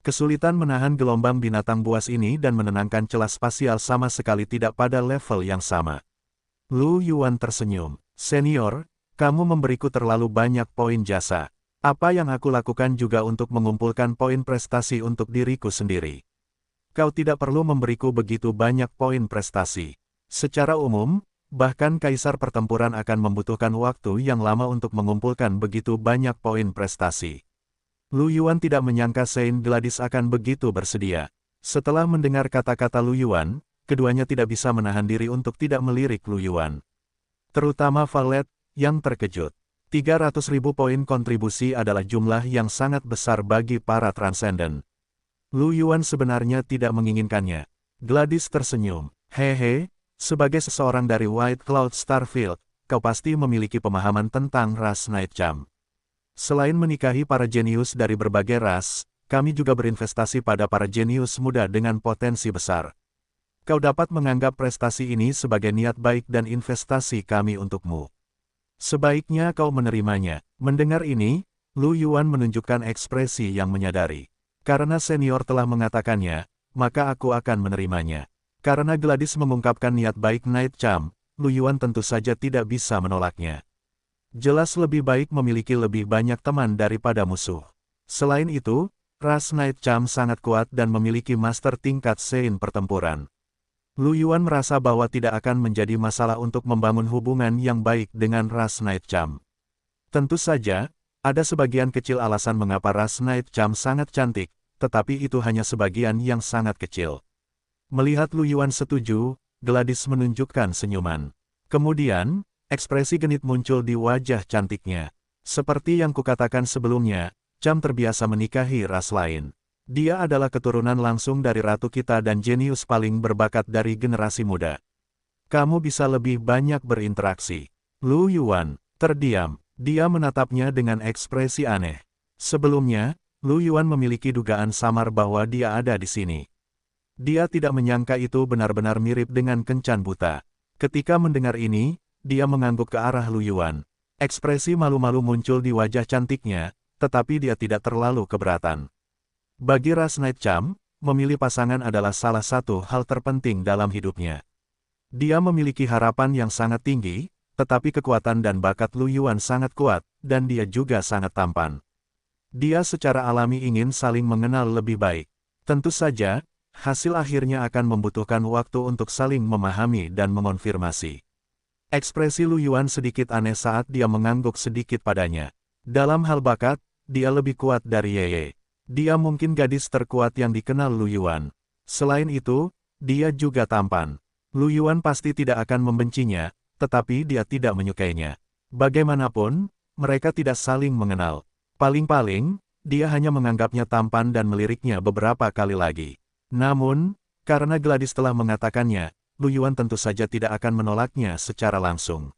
Kesulitan menahan gelombang binatang buas ini dan menenangkan celah spasial sama sekali tidak pada level yang sama. Lu Yuan tersenyum. Senior, kamu memberiku terlalu banyak poin jasa. Apa yang aku lakukan juga untuk mengumpulkan poin prestasi untuk diriku sendiri. Kau tidak perlu memberiku begitu banyak poin prestasi. Secara umum, bahkan kaisar pertempuran akan membutuhkan waktu yang lama untuk mengumpulkan begitu banyak poin prestasi. Lu Yuan tidak menyangka Saint Gladys akan begitu bersedia. Setelah mendengar kata-kata Lu Yuan, keduanya tidak bisa menahan diri untuk tidak melirik Lu Yuan. Terutama Violet, yang terkejut. 300.000 poin kontribusi adalah jumlah yang sangat besar bagi para Transcendent. Lu Yuan sebenarnya tidak menginginkannya. Gladys tersenyum. Hehe, sebagai seseorang dari White Cloud Starfield, kau pasti memiliki pemahaman tentang ras Night Champ. Selain menikahi para jenius dari berbagai ras, kami juga berinvestasi pada para jenius muda dengan potensi besar. Kau dapat menganggap prestasi ini sebagai niat baik dan investasi kami untukmu. Sebaiknya kau menerimanya. Mendengar ini, Lu Yuan menunjukkan ekspresi yang menyadari. Karena senior telah mengatakannya, maka aku akan menerimanya. Karena Gladys mengungkapkan niat baik Night Champ, Lu Yuan tentu saja tidak bisa menolaknya. Jelas lebih baik memiliki lebih banyak teman daripada musuh. Selain itu, ras Night Champ sangat kuat dan memiliki master tingkat Saint pertempuran. Lu Yuan merasa bahwa tidak akan menjadi masalah untuk membangun hubungan yang baik dengan ras Night Champ. Tentu saja, ada sebagian kecil alasan mengapa ras Night Champ sangat cantik, tetapi itu hanya sebagian yang sangat kecil. Melihat Lu Yuan setuju, Gladys menunjukkan senyuman. Kemudian, ekspresi genit muncul di wajah cantiknya. Seperti yang kukatakan sebelumnya, Cham terbiasa menikahi ras lain. Dia adalah keturunan langsung dari ratu kita dan jenius paling berbakat dari generasi muda. Kamu bisa lebih banyak berinteraksi. Lu Yuan terdiam. Dia menatapnya dengan ekspresi aneh. Sebelumnya, Lu Yuan memiliki dugaan samar bahwa dia ada di sini. Dia tidak menyangka itu benar-benar mirip dengan kencan buta. Ketika mendengar ini, dia mengangguk ke arah Lu Yuan. Ekspresi malu-malu muncul di wajah cantiknya, tetapi dia tidak terlalu keberatan. Bagi ras Night Cham, memilih pasangan adalah salah satu hal terpenting dalam hidupnya. Dia memiliki harapan yang sangat tinggi, tetapi kekuatan dan bakat Lu Yuan sangat kuat, dan dia juga sangat tampan. Dia secara alami ingin saling mengenal lebih baik. Tentu saja, hasil akhirnya akan membutuhkan waktu untuk saling memahami dan mengonfirmasi. Ekspresi Lu Yuan sedikit aneh saat dia mengangguk sedikit padanya. Dalam hal bakat, dia lebih kuat dari Yeye. Dia mungkin gadis terkuat yang dikenal Lu Yuan. Selain itu, dia juga tampan. Lu Yuan pasti tidak akan membencinya, tetapi dia tidak menyukainya. Bagaimanapun, mereka tidak saling mengenal. Paling-paling, dia hanya menganggapnya tampan dan meliriknya beberapa kali lagi. Namun, karena Gladys telah mengatakannya, Lu Yuan tentu saja tidak akan menolaknya secara langsung.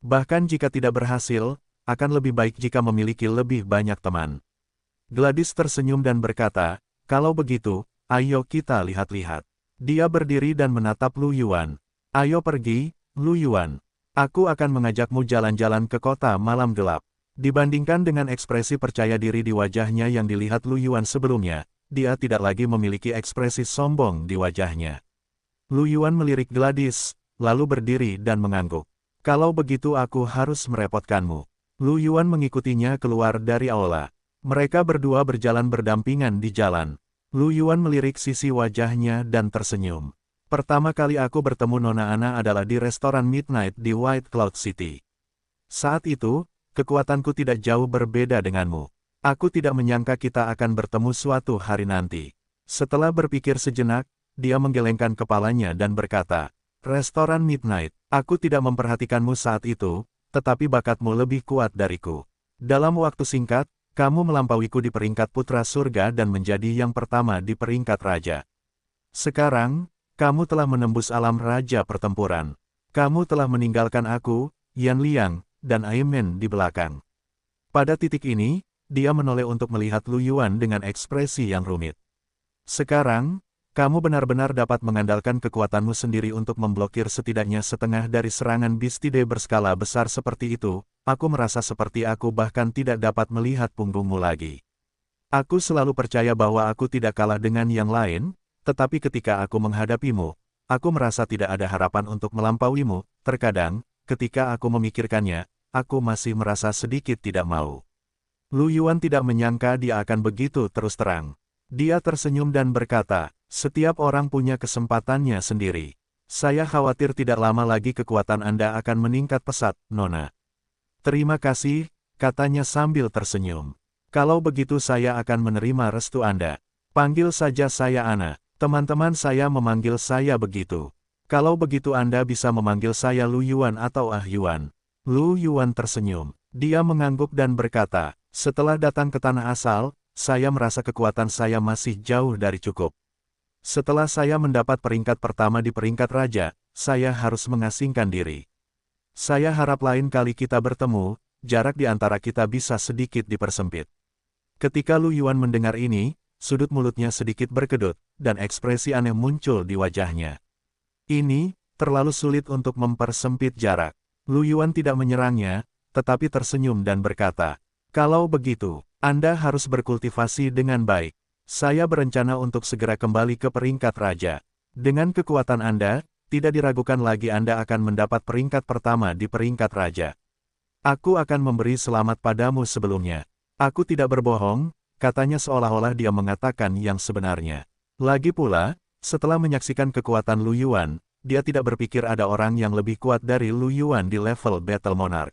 Bahkan jika tidak berhasil, akan lebih baik jika memiliki lebih banyak teman. Gladys tersenyum dan berkata, kalau begitu, ayo kita lihat-lihat. Dia berdiri dan menatap Lu Yuan. Ayo pergi, Lu Yuan. Aku akan mengajakmu jalan-jalan ke kota malam gelap. Dibandingkan dengan ekspresi percaya diri di wajahnya yang dilihat Lu Yuan sebelumnya, dia tidak lagi memiliki ekspresi sombong di wajahnya. Lu Yuan melirik Gladys, lalu berdiri dan mengangguk. Kalau begitu aku harus merepotkanmu. Lu Yuan mengikutinya keluar dari aula. Mereka berdua berjalan berdampingan di jalan. Lu Yuan melirik sisi wajahnya dan tersenyum. Pertama kali aku bertemu Nona Ana adalah di restoran Midnight di White Cloud City. Saat itu, kekuatanku tidak jauh berbeda denganmu. Aku tidak menyangka kita akan bertemu suatu hari nanti. Setelah berpikir sejenak, dia menggelengkan kepalanya dan berkata, restoran Midnight, aku tidak memperhatikanmu saat itu, tetapi bakatmu lebih kuat dariku. Dalam waktu singkat, kamu melampauiku di peringkat putra surga dan menjadi yang pertama di peringkat raja. Sekarang, kamu telah menembus alam raja pertempuran. Kamu telah meninggalkan aku, Yan Liang, dan Aimen di belakang. Pada titik ini, dia menoleh untuk melihat Lu Yuan dengan ekspresi yang rumit. Sekarang, kamu benar-benar dapat mengandalkan kekuatanmu sendiri untuk memblokir setidaknya setengah dari serangan Bistide berskala besar seperti itu. Aku merasa seperti aku bahkan tidak dapat melihat punggungmu lagi. Aku selalu percaya bahwa aku tidak kalah dengan yang lain, tetapi ketika aku menghadapimu, aku merasa tidak ada harapan untuk melampauimu. Terkadang, ketika aku memikirkannya, aku masih merasa sedikit tidak mau. Lu Yuan tidak menyangka dia akan begitu terus terang. Dia tersenyum dan berkata, setiap orang punya kesempatannya sendiri. Saya khawatir tidak lama lagi kekuatan Anda akan meningkat pesat, Nona. Terima kasih, katanya sambil tersenyum. Kalau begitu saya akan menerima restu Anda. Panggil saja saya Ana. Teman-teman saya memanggil saya begitu. Kalau begitu Anda bisa memanggil saya Lu Yuan atau Ah Yuan. Lu Yuan tersenyum. Dia mengangguk dan berkata, setelah datang ke tanah asal, saya merasa kekuatan saya masih jauh dari cukup. Setelah saya mendapat peringkat pertama di peringkat raja, saya harus mengasingkan diri. Saya harap lain kali kita bertemu, jarak di antara kita bisa sedikit dipersempit. Ketika Lu Yuan mendengar ini, sudut mulutnya sedikit berkedut, dan ekspresi aneh muncul di wajahnya. Ini, terlalu sulit untuk mempersempit jarak. Lu Yuan tidak menyerangnya, tetapi tersenyum dan berkata, kalau begitu, Anda harus berkultivasi dengan baik. Saya berencana untuk segera kembali ke peringkat raja. Dengan kekuatan Anda, tidak diragukan lagi Anda akan mendapat peringkat pertama di peringkat raja. Aku akan memberi selamat padamu sebelumnya. Aku tidak berbohong, katanya seolah-olah dia mengatakan yang sebenarnya. Lagi pula, setelah menyaksikan kekuatan Lu Yuan, dia tidak berpikir ada orang yang lebih kuat dari Lu Yuan di level Battle Monarch.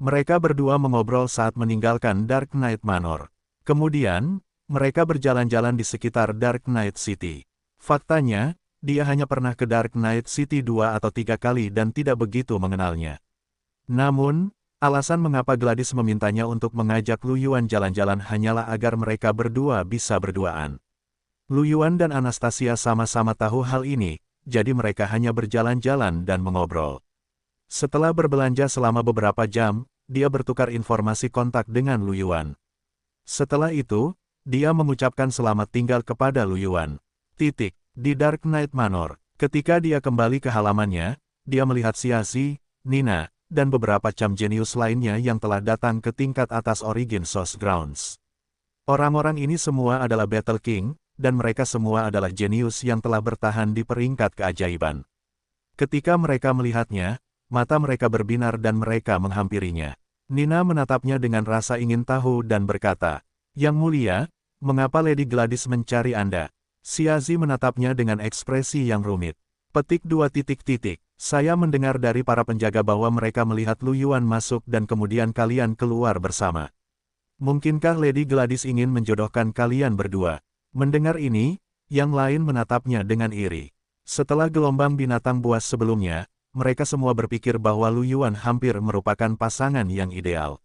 Mereka berdua mengobrol saat meninggalkan Dark Knight Manor. Kemudian, Mereka berjalan-jalan di sekitar Dark Knight City. Faktanya, dia hanya pernah ke Dark Knight City 2 atau 3 kali dan tidak begitu mengenalnya. Namun, alasan mengapa Gladys memintanya untuk mengajak Lu Yuan jalan-jalan hanyalah agar mereka berdua bisa berduaan. Lu Yuan dan Anastasia sama-sama tahu hal ini, jadi mereka hanya berjalan-jalan dan mengobrol. Setelah berbelanja selama beberapa jam, dia bertukar informasi kontak dengan Lu Yuan. Setelah itu, dia mengucapkan selamat tinggal kepada Lu Yuan. Di Dark Knight Manor, ketika dia kembali ke halamannya, dia melihat Xiazi, Nina, dan beberapa cam jenius lainnya yang telah datang ke tingkat atas Origin Source Grounds. Orang-orang ini semua adalah Battle King, dan mereka semua adalah jenius yang telah bertahan di peringkat keajaiban. Ketika mereka melihatnya, mata mereka berbinar dan mereka menghampirinya. Nina menatapnya dengan rasa ingin tahu dan berkata, "Yang mulia, mengapa Lady Gladys mencari Anda?" Xiazi menatapnya dengan ekspresi yang rumit. Saya mendengar dari para penjaga bahwa mereka melihat Lu Yuan masuk dan kemudian kalian keluar bersama. Mungkinkah Lady Gladys ingin menjodohkan kalian berdua? Mendengar ini, yang lain menatapnya dengan iri. Setelah gelombang binatang buas sebelumnya, mereka semua berpikir bahwa Lu Yuan hampir merupakan pasangan yang ideal.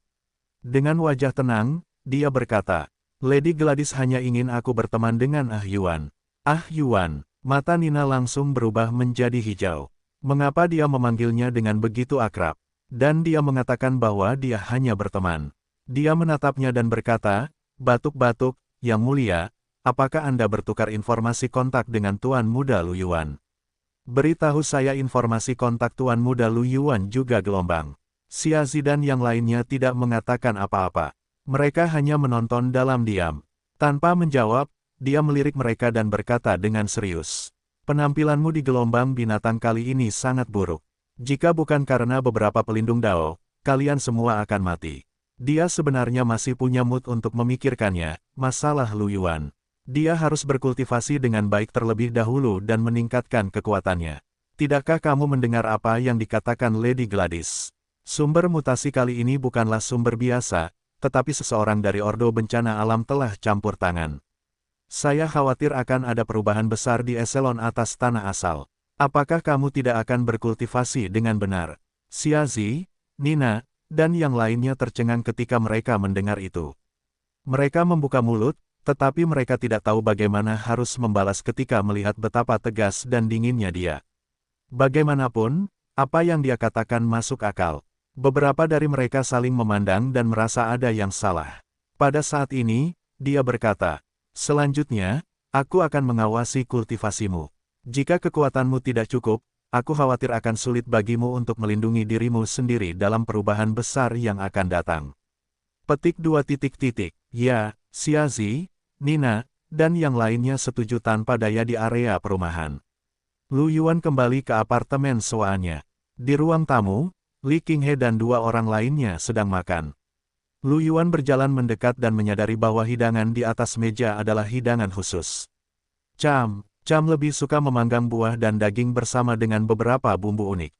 Dengan wajah tenang, dia berkata, "Lady Gladys hanya ingin aku berteman dengan Ah Yuan." Ah Yuan, mata Nina langsung berubah menjadi hijau. Mengapa dia memanggilnya dengan begitu akrab? Dan dia mengatakan bahwa dia hanya berteman. Dia menatapnya dan berkata, "Batuk-batuk, Yang Mulia, apakah Anda bertukar informasi kontak dengan Tuan Muda Lu Yuan?" "Beritahu saya informasi kontak Tuan Muda Lu Yuan juga gelombang." Xiazi dan yang lainnya tidak mengatakan apa-apa. Mereka hanya menonton dalam diam. Tanpa menjawab, dia melirik mereka dan berkata dengan serius, "Penampilanmu di gelombang binatang kali ini sangat buruk. Jika bukan karena beberapa pelindung Dao, kalian semua akan mati." Dia sebenarnya masih punya mood untuk memikirkannya, masalah Lu Yuan. Dia harus berkultivasi dengan baik terlebih dahulu dan meningkatkan kekuatannya. Tidakkah kamu mendengar apa yang dikatakan Lady Gladys? Sumber mutasi kali ini bukanlah sumber biasa, tetapi seseorang dari Ordo Bencana Alam telah campur tangan. Saya khawatir akan ada perubahan besar di eselon atas tanah asal. Apakah kamu tidak akan berkultivasi dengan benar? Xiazi, Nina, dan yang lainnya tercengang ketika mereka mendengar itu. Mereka membuka mulut, tetapi mereka tidak tahu bagaimana harus membalas ketika melihat betapa tegas dan dinginnya dia. Bagaimanapun, apa yang dia katakan masuk akal. Beberapa dari mereka saling memandang dan merasa ada yang salah. Pada saat ini, dia berkata, "Selanjutnya, aku akan mengawasi kultivasimu. Jika kekuatanmu tidak cukup, aku khawatir akan sulit bagimu untuk melindungi dirimu sendiri dalam perubahan besar yang akan datang." Ya, Xiazi, Nina, dan yang lainnya setuju tanpa daya di area perumahan. Lu Yuan kembali ke apartemen sewaannya. Di ruang tamu, Li Qinghe dan dua orang lainnya sedang makan. Lu Yuan berjalan mendekat dan menyadari bahwa hidangan di atas meja adalah hidangan khusus. Cham lebih suka memanggang buah dan daging bersama dengan beberapa bumbu unik.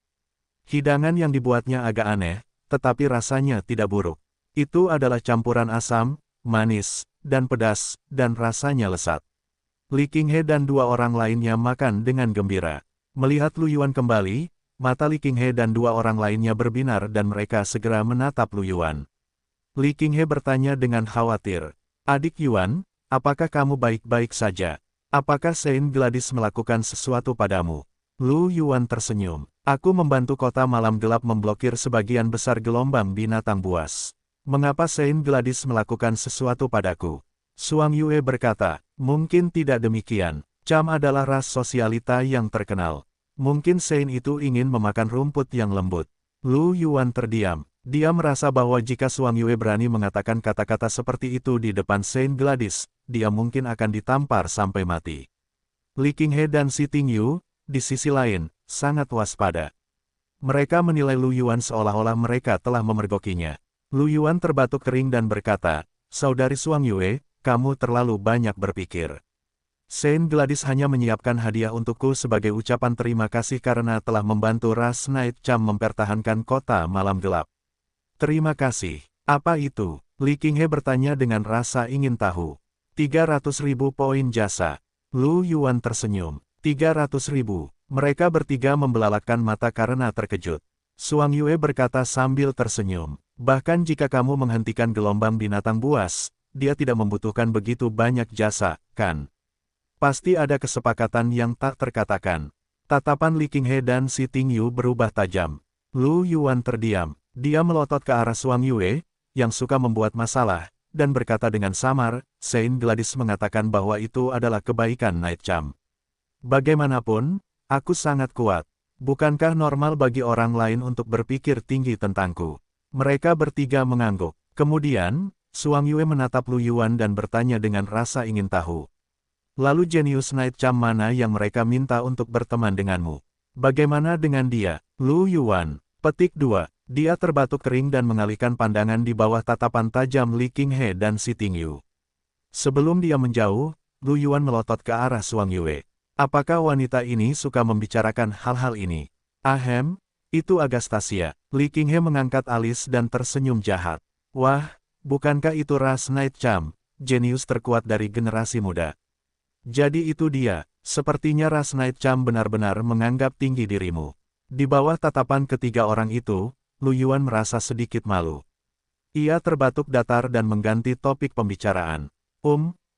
Hidangan yang dibuatnya agak aneh, tetapi rasanya tidak buruk. Itu adalah campuran asam, manis, dan pedas, dan rasanya lezat. Li Qinghe dan dua orang lainnya makan dengan gembira. Melihat Lu Yuan kembali, mata Li Qinghe dan dua orang lainnya berbinar dan mereka segera menatap Lu Yuan. Li Qinghe bertanya dengan khawatir, "Adik Yuan, apakah kamu baik-baik saja? Apakah Saint Gladys melakukan sesuatu padamu?" Lu Yuan tersenyum. "Aku membantu kota malam gelap memblokir sebagian besar gelombang binatang buas. Mengapa Saint Gladys melakukan sesuatu padaku?" Suang Yue berkata, "Mungkin tidak demikian. Cham adalah ras sosialita yang terkenal. Mungkin Saint itu ingin memakan rumput yang lembut." Lu Yuan terdiam. Dia merasa bahwa jika Suang Yue berani mengatakan kata-kata seperti itu di depan Saint Gladys, dia mungkin akan ditampar sampai mati. Li Qinghe dan Si Tingyu, di sisi lain, sangat waspada. Mereka menilai Lu Yuan seolah-olah mereka telah memergokinya. Lu Yuan terbatuk kering dan berkata, "Saudari Suang Yue, kamu terlalu banyak berpikir. Saint Gladys hanya menyiapkan hadiah untukku sebagai ucapan terima kasih karena telah membantu ras Night Cham mempertahankan kota malam gelap." "Terima kasih. Apa itu?" Li Qinghe bertanya dengan rasa ingin tahu. 300.000 poin jasa. Lu Yuan tersenyum. 300.000. Mereka bertiga membelalakkan mata karena terkejut. Suang Yue berkata sambil tersenyum. Bahkan jika kamu menghentikan gelombang binatang buas, dia tidak membutuhkan begitu banyak jasa, kan? Pasti ada kesepakatan yang tak terkatakan. Tatapan Li Qinghe dan Si Tingyu berubah tajam. Lu Yuan terdiam. Dia melotot ke arah Suang Yue, yang suka membuat masalah, dan berkata dengan samar, Saint Gladys mengatakan bahwa itu adalah kebaikan Night Cham. Bagaimanapun, aku sangat kuat. Bukankah normal bagi orang lain untuk berpikir tinggi tentangku? Mereka bertiga mengangguk. Kemudian, Suang Yue menatap Lu Yuan dan bertanya dengan rasa ingin tahu. Lalu jenius Night Cham mana yang mereka minta untuk berteman denganmu? Bagaimana dengan dia? Lu Yuan. Petik 2. Dia terbatuk kering dan mengalihkan pandangan di bawah tatapan tajam Li Qinghe dan Si Tingyu. Sebelum dia menjauh, Lu Yuan melotot ke arah Suang Yue. Apakah wanita ini suka membicarakan hal-hal ini? Ahem, itu Agastasia. Li Qinghe mengangkat alis dan tersenyum jahat. Wah, bukankah itu ras Night Cham, jenius terkuat dari generasi muda? Jadi itu dia, sepertinya ras Night Cham benar-benar menganggap tinggi dirimu. Di bawah tatapan ketiga orang itu, Lu Yuan merasa sedikit malu. Ia terbatuk datar dan mengganti topik pembicaraan.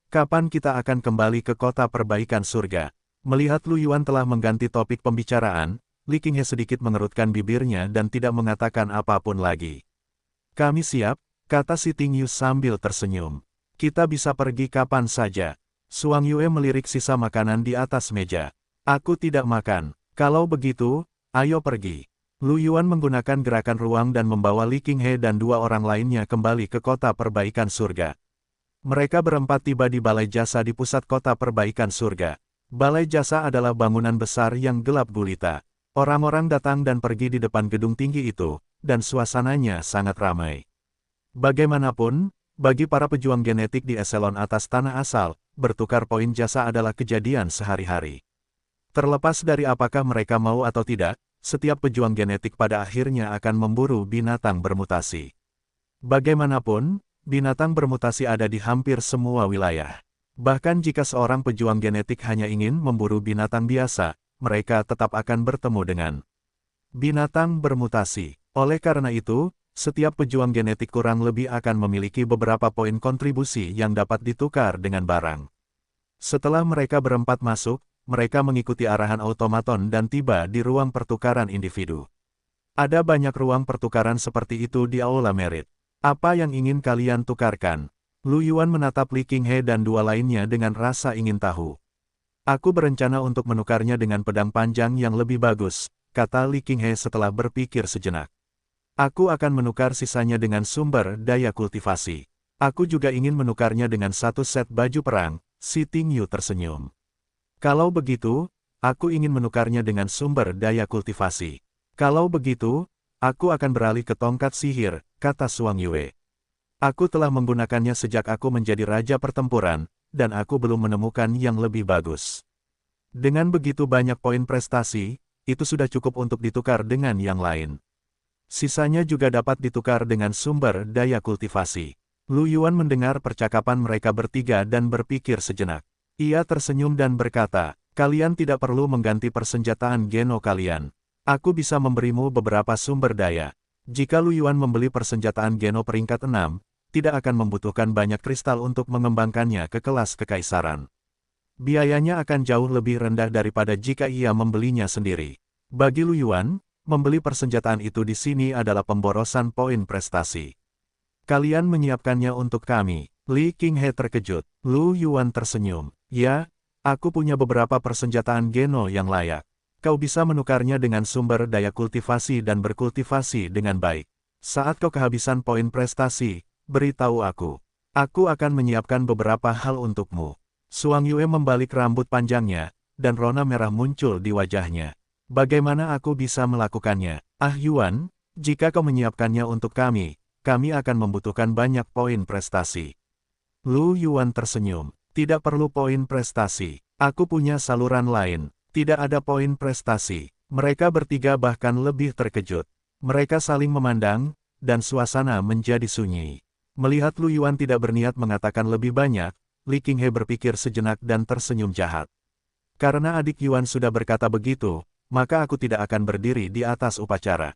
Kapan kita akan kembali ke kota perbaikan surga? Melihat Lu Yuan telah mengganti topik pembicaraan, Li Qinghe sedikit mengerutkan bibirnya dan tidak mengatakan apapun lagi. Kami siap, kata Si Tingyu sambil tersenyum. Kita bisa pergi kapan saja. Suang Yue melirik sisa makanan di atas meja. Aku tidak makan. Kalau begitu, ayo pergi. Lu Yuan menggunakan gerakan ruang dan membawa Li Qinghe dan dua orang lainnya kembali ke kota perbaikan surga. Mereka berempat tiba di balai jasa di pusat kota perbaikan surga. Balai jasa adalah bangunan besar yang gelap gulita. Orang-orang datang dan pergi di depan gedung tinggi itu, dan suasananya sangat ramai. Bagaimanapun, bagi para pejuang genetik di eselon atas tanah asal, bertukar poin jasa adalah kejadian sehari-hari. Terlepas dari apakah mereka mau atau tidak, setiap pejuang genetik pada akhirnya akan memburu binatang bermutasi. Bagaimanapun, binatang bermutasi ada di hampir semua wilayah. Bahkan jika seorang pejuang genetik hanya ingin memburu binatang biasa, mereka tetap akan bertemu dengan binatang bermutasi. Oleh karena itu, setiap pejuang genetik kurang lebih akan memiliki beberapa poin kontribusi yang dapat ditukar dengan barang. Setelah mereka berempat masuk, mereka mengikuti arahan otomaton dan tiba di ruang pertukaran individu. Ada banyak ruang pertukaran seperti itu di Aula Merit. Apa yang ingin kalian tukarkan? Lu Yuan menatap Li Qinghe dan dua lainnya dengan rasa ingin tahu. Aku berencana untuk menukarnya dengan pedang panjang yang lebih bagus, kata Li Qinghe setelah berpikir sejenak. Aku akan menukar sisanya dengan sumber daya kultivasi. Aku juga ingin menukarnya dengan satu set baju perang. Si Tingyu tersenyum. Kalau begitu, aku ingin menukarnya dengan sumber daya kultivasi. Kalau begitu, aku akan beralih ke tongkat sihir, kata Suang Yue. Aku telah menggunakannya sejak aku menjadi raja pertempuran, dan aku belum menemukan yang lebih bagus. Dengan begitu banyak poin prestasi, itu sudah cukup untuk ditukar dengan yang lain. Sisanya juga dapat ditukar dengan sumber daya kultivasi. Lu Yuan mendengar percakapan mereka bertiga dan berpikir sejenak. Ia tersenyum dan berkata, kalian tidak perlu mengganti persenjataan geno kalian. Aku bisa memberimu beberapa sumber daya. Jika Lu Yuan membeli persenjataan geno peringkat 6, tidak akan membutuhkan banyak kristal untuk mengembangkannya ke kelas kekaisaran. Biayanya akan jauh lebih rendah daripada jika ia membelinya sendiri. Bagi Lu Yuan, membeli persenjataan itu di sini adalah pemborosan poin prestasi. Kalian menyiapkannya untuk kami. Li Qinghe terkejut. Lu Yuan tersenyum. Ya, aku punya beberapa persenjataan geno yang layak. Kau bisa menukarnya dengan sumber daya kultivasi dan berkultivasi dengan baik. Saat kau kehabisan poin prestasi, beritahu aku. Aku akan menyiapkan beberapa hal untukmu. Suang Yue membalik rambut panjangnya, dan rona merah muncul di wajahnya. Bagaimana aku bisa melakukannya? Ah Yuan, jika kau menyiapkannya untuk kami akan membutuhkan banyak poin prestasi. Lu Yuan tersenyum. Tidak perlu poin prestasi. Aku punya saluran lain. Tidak ada poin prestasi. Mereka bertiga bahkan lebih terkejut. Mereka saling memandang, dan suasana menjadi sunyi. Melihat Lu Yuan tidak berniat mengatakan lebih banyak, Li Qinghe berpikir sejenak dan tersenyum jahat. Karena adik Yuan sudah berkata begitu, maka aku tidak akan berdiri di atas upacara.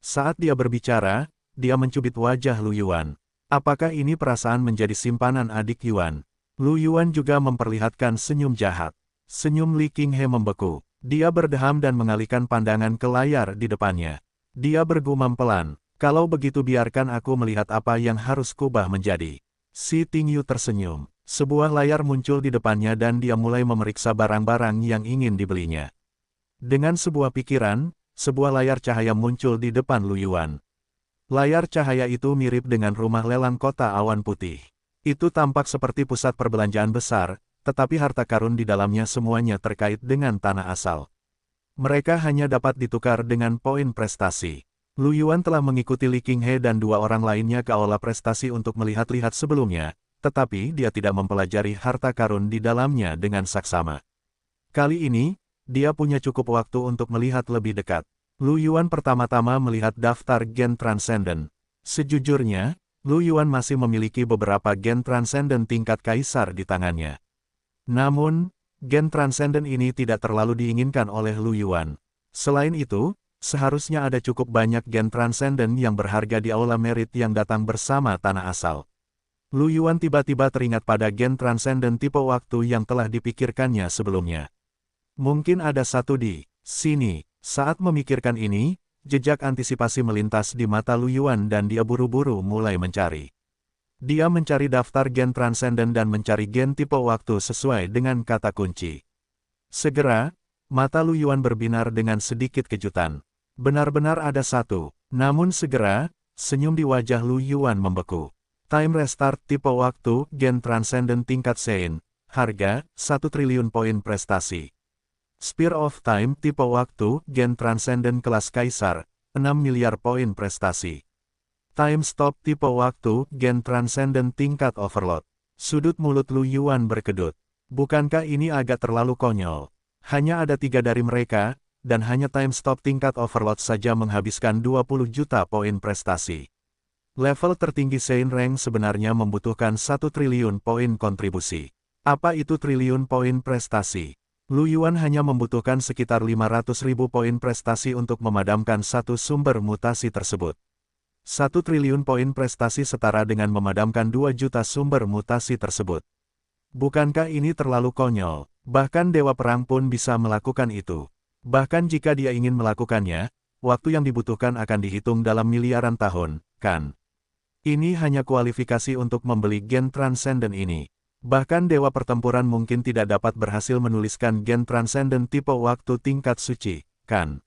Saat dia berbicara, dia mencubit wajah Lu Yuan. Apakah ini perasaan menjadi simpanan adik Yuan? Lu Yuan juga memperlihatkan senyum jahat. Senyum Li Qinghe membeku. Dia berdeham dan mengalihkan pandangan ke layar di depannya. Dia bergumam pelan, kalau begitu biarkan aku melihat apa yang harus kubah menjadi. Si Tingyu tersenyum. Sebuah layar muncul di depannya dan dia mulai memeriksa barang-barang yang ingin dibelinya. Dengan sebuah pikiran, sebuah layar cahaya muncul di depan Lu Yuan. Layar cahaya itu mirip dengan rumah lelang kota awan putih. Itu tampak seperti pusat perbelanjaan besar, tetapi harta karun di dalamnya semuanya terkait dengan tanah asal. Mereka hanya dapat ditukar dengan poin prestasi. Lu Yuan telah mengikuti Li Qinghe dan dua orang lainnya ke aula prestasi untuk melihat-lihat sebelumnya, tetapi dia tidak mempelajari harta karun di dalamnya dengan saksama. Kali ini, dia punya cukup waktu untuk melihat lebih dekat. Lu Yuan pertama-tama melihat daftar gen transenden. Sejujurnya, Lu Yuan masih memiliki beberapa gen transenden tingkat kaisar di tangannya. Namun, gen transenden ini tidak terlalu diinginkan oleh Lu Yuan. Selain itu, seharusnya ada cukup banyak gen transenden yang berharga di aula merit yang datang bersama tanah asal. Lu Yuan tiba-tiba teringat pada gen transenden tipe waktu yang telah dipikirkannya sebelumnya. Mungkin ada satu di sini. Saat memikirkan ini, jejak antisipasi melintas di mata Lu Yuan dan dia buru-buru mulai mencari. Dia mencari daftar gen transenden dan mencari gen tipe waktu sesuai dengan kata kunci. Segera, mata Lu Yuan berbinar dengan sedikit kejutan. Benar-benar ada satu. Namun segera, senyum di wajah Lu Yuan membeku. Time Restart tipe waktu gen transenden tingkat Sein. Harga, 1 triliun poin prestasi. Spear of Time tipe waktu gen transenden kelas Kaisar, 6 miliar poin prestasi. Time Stop tipe waktu gen transenden tingkat Overload. Sudut mulut Lu Yuan berkedut. Bukankah ini agak terlalu konyol? Hanya ada 3 dari mereka, dan hanya Time Stop tingkat Overload saja menghabiskan 20 juta poin prestasi. Level tertinggi Sein Rank sebenarnya membutuhkan 1 triliun poin kontribusi. Apa itu triliun poin prestasi? Lu Yuan hanya membutuhkan sekitar 500.000 poin prestasi untuk memadamkan satu sumber mutasi tersebut. 1 triliun poin prestasi setara dengan memadamkan 2 juta sumber mutasi tersebut. Bukankah ini terlalu konyol? Bahkan Dewa Perang pun bisa melakukan itu. Bahkan jika dia ingin melakukannya, waktu yang dibutuhkan akan dihitung dalam miliaran tahun, kan? Ini hanya kualifikasi untuk membeli gen transenden ini. Bahkan Dewa Pertempuran mungkin tidak dapat berhasil menuliskan gen transenden tipe waktu tingkat suci, kan?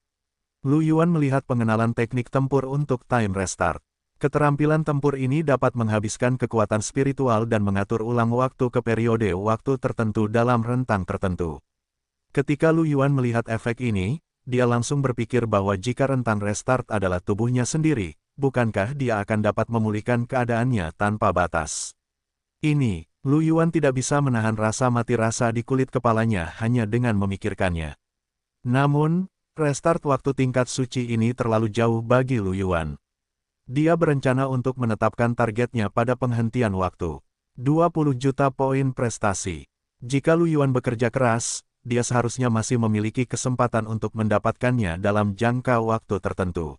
Lu Yuan melihat pengenalan teknik tempur untuk Time Restart. Keterampilan tempur ini dapat menghabiskan kekuatan spiritual dan mengatur ulang waktu ke periode waktu tertentu dalam rentang tertentu. Ketika Lu Yuan melihat efek ini, dia langsung berpikir bahwa jika rentang restart adalah tubuhnya sendiri, bukankah dia akan dapat memulihkan keadaannya tanpa batas? Ini, Lu Yuan tidak bisa menahan rasa mati rasa di kulit kepalanya hanya dengan memikirkannya. Namun, restart waktu tingkat suci ini terlalu jauh bagi Lu Yuan. Dia berencana untuk menetapkan targetnya pada penghentian waktu. 20 juta poin prestasi. Jika Lu Yuan bekerja keras, dia seharusnya masih memiliki kesempatan untuk mendapatkannya dalam jangka waktu tertentu.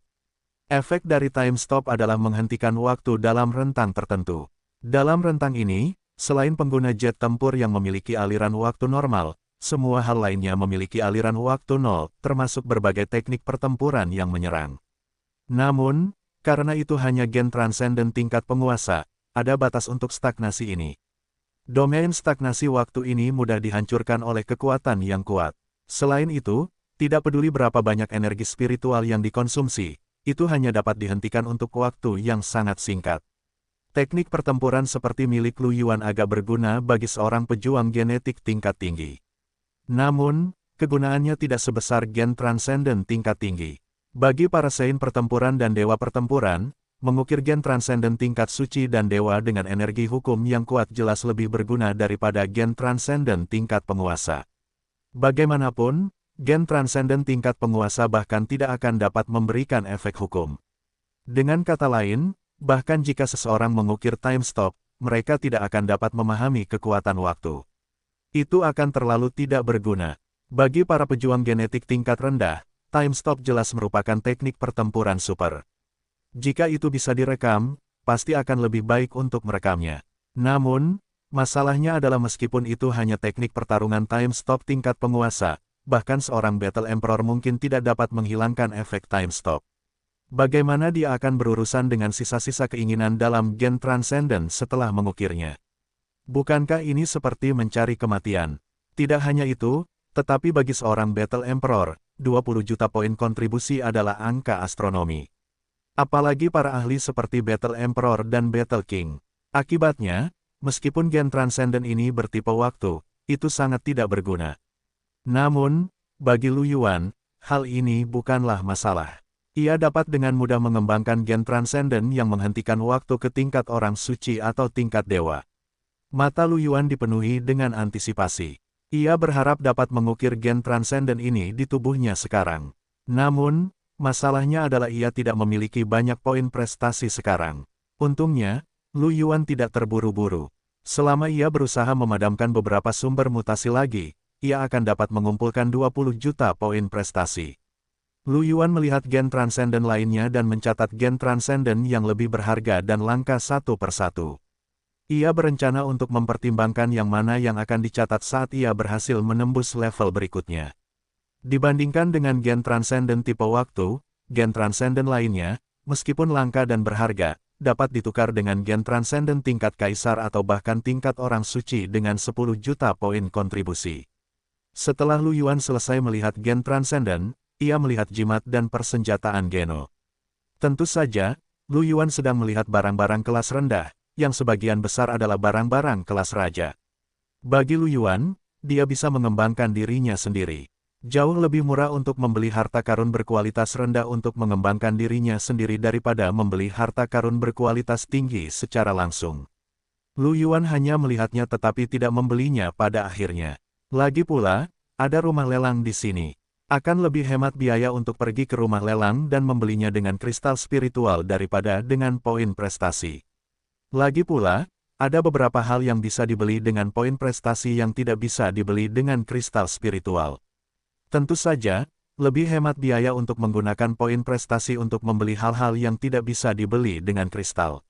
Efek dari time stop adalah menghentikan waktu dalam rentang tertentu. Dalam rentang ini, selain pengguna jet tempur yang memiliki aliran waktu normal, semua hal lainnya memiliki aliran waktu nol, termasuk berbagai teknik pertempuran yang menyerang. Namun, karena itu hanya gen transenden tingkat penguasa, ada batas untuk stagnasi ini. Domain stagnasi waktu ini mudah dihancurkan oleh kekuatan yang kuat. Selain itu, tidak peduli berapa banyak energi spiritual yang dikonsumsi, itu hanya dapat dihentikan untuk waktu yang sangat singkat. Teknik pertempuran seperti milik Lu Yuan agak berguna bagi seorang pejuang genetik tingkat tinggi. Namun, kegunaannya tidak sebesar gen transenden tingkat tinggi. Bagi para Sein pertempuran dan dewa pertempuran, mengukir gen transenden tingkat suci dan dewa dengan energi hukum yang kuat jelas lebih berguna daripada gen transenden tingkat penguasa. Bagaimanapun, gen transenden tingkat penguasa bahkan tidak akan dapat memberikan efek hukum. Dengan kata lain, bahkan jika seseorang mengukir time stop, mereka tidak akan dapat memahami kekuatan waktu. Itu akan terlalu tidak berguna. Bagi para pejuang genetik tingkat rendah, time stop jelas merupakan teknik pertempuran super. Jika itu bisa direkam, pasti akan lebih baik untuk merekamnya. Namun, masalahnya adalah meskipun itu hanya teknik pertarungan time stop tingkat penguasa, bahkan seorang Battle Emperor mungkin tidak dapat menghilangkan efek time stop. Bagaimana dia akan berurusan dengan sisa-sisa keinginan dalam gen transcendent setelah mengukirnya? Bukankah ini seperti mencari kematian? Tidak hanya itu, tetapi bagi seorang Battle Emperor, 20 juta poin kontribusi adalah angka astronomi. Apalagi para ahli seperti Battle Emperor dan Battle King. Akibatnya, meskipun gen transcendent ini bertipe waktu, itu sangat tidak berguna. Namun, bagi Lu Yuan, hal ini bukanlah masalah. Ia dapat dengan mudah mengembangkan gen transcendent yang menghentikan waktu ke tingkat orang suci atau tingkat dewa. Mata Lu Yuan dipenuhi dengan antisipasi. Ia berharap dapat mengukir gen transcendent ini di tubuhnya sekarang. Namun, masalahnya adalah ia tidak memiliki banyak poin prestasi sekarang. Untungnya, Lu Yuan tidak terburu-buru. Selama ia berusaha memadamkan beberapa sumber mutasi lagi, ia akan dapat mengumpulkan 20 juta poin prestasi. Lu Yuan melihat gen transcendent lainnya dan mencatat gen transcendent yang lebih berharga dan langka satu persatu. Ia berencana untuk mempertimbangkan yang mana yang akan dicatat saat ia berhasil menembus level berikutnya. Dibandingkan dengan gen transcendent tipe waktu, gen transcendent lainnya, meskipun langka dan berharga, dapat ditukar dengan gen transcendent tingkat kaisar atau bahkan tingkat orang suci dengan 10 juta poin kontribusi. Setelah Lu Yuan selesai melihat gen transcendent, ia melihat jimat dan persenjataan Geno. Tentu saja, Lu Yuan sedang melihat barang-barang kelas rendah, yang sebagian besar adalah barang-barang kelas raja. Bagi Lu Yuan, dia bisa mengembangkan dirinya sendiri. Jauh lebih murah untuk membeli harta karun berkualitas rendah untuk mengembangkan dirinya sendiri daripada membeli harta karun berkualitas tinggi secara langsung. Lu Yuan hanya melihatnya tetapi tidak membelinya pada akhirnya. Lagi pula, ada rumah lelang di sini. Akan lebih hemat biaya untuk pergi ke rumah lelang dan membelinya dengan kristal spiritual daripada dengan poin prestasi. Lagi pula, ada beberapa hal yang bisa dibeli dengan poin prestasi yang tidak bisa dibeli dengan kristal spiritual. Tentu saja, lebih hemat biaya untuk menggunakan poin prestasi untuk membeli hal-hal yang tidak bisa dibeli dengan kristal.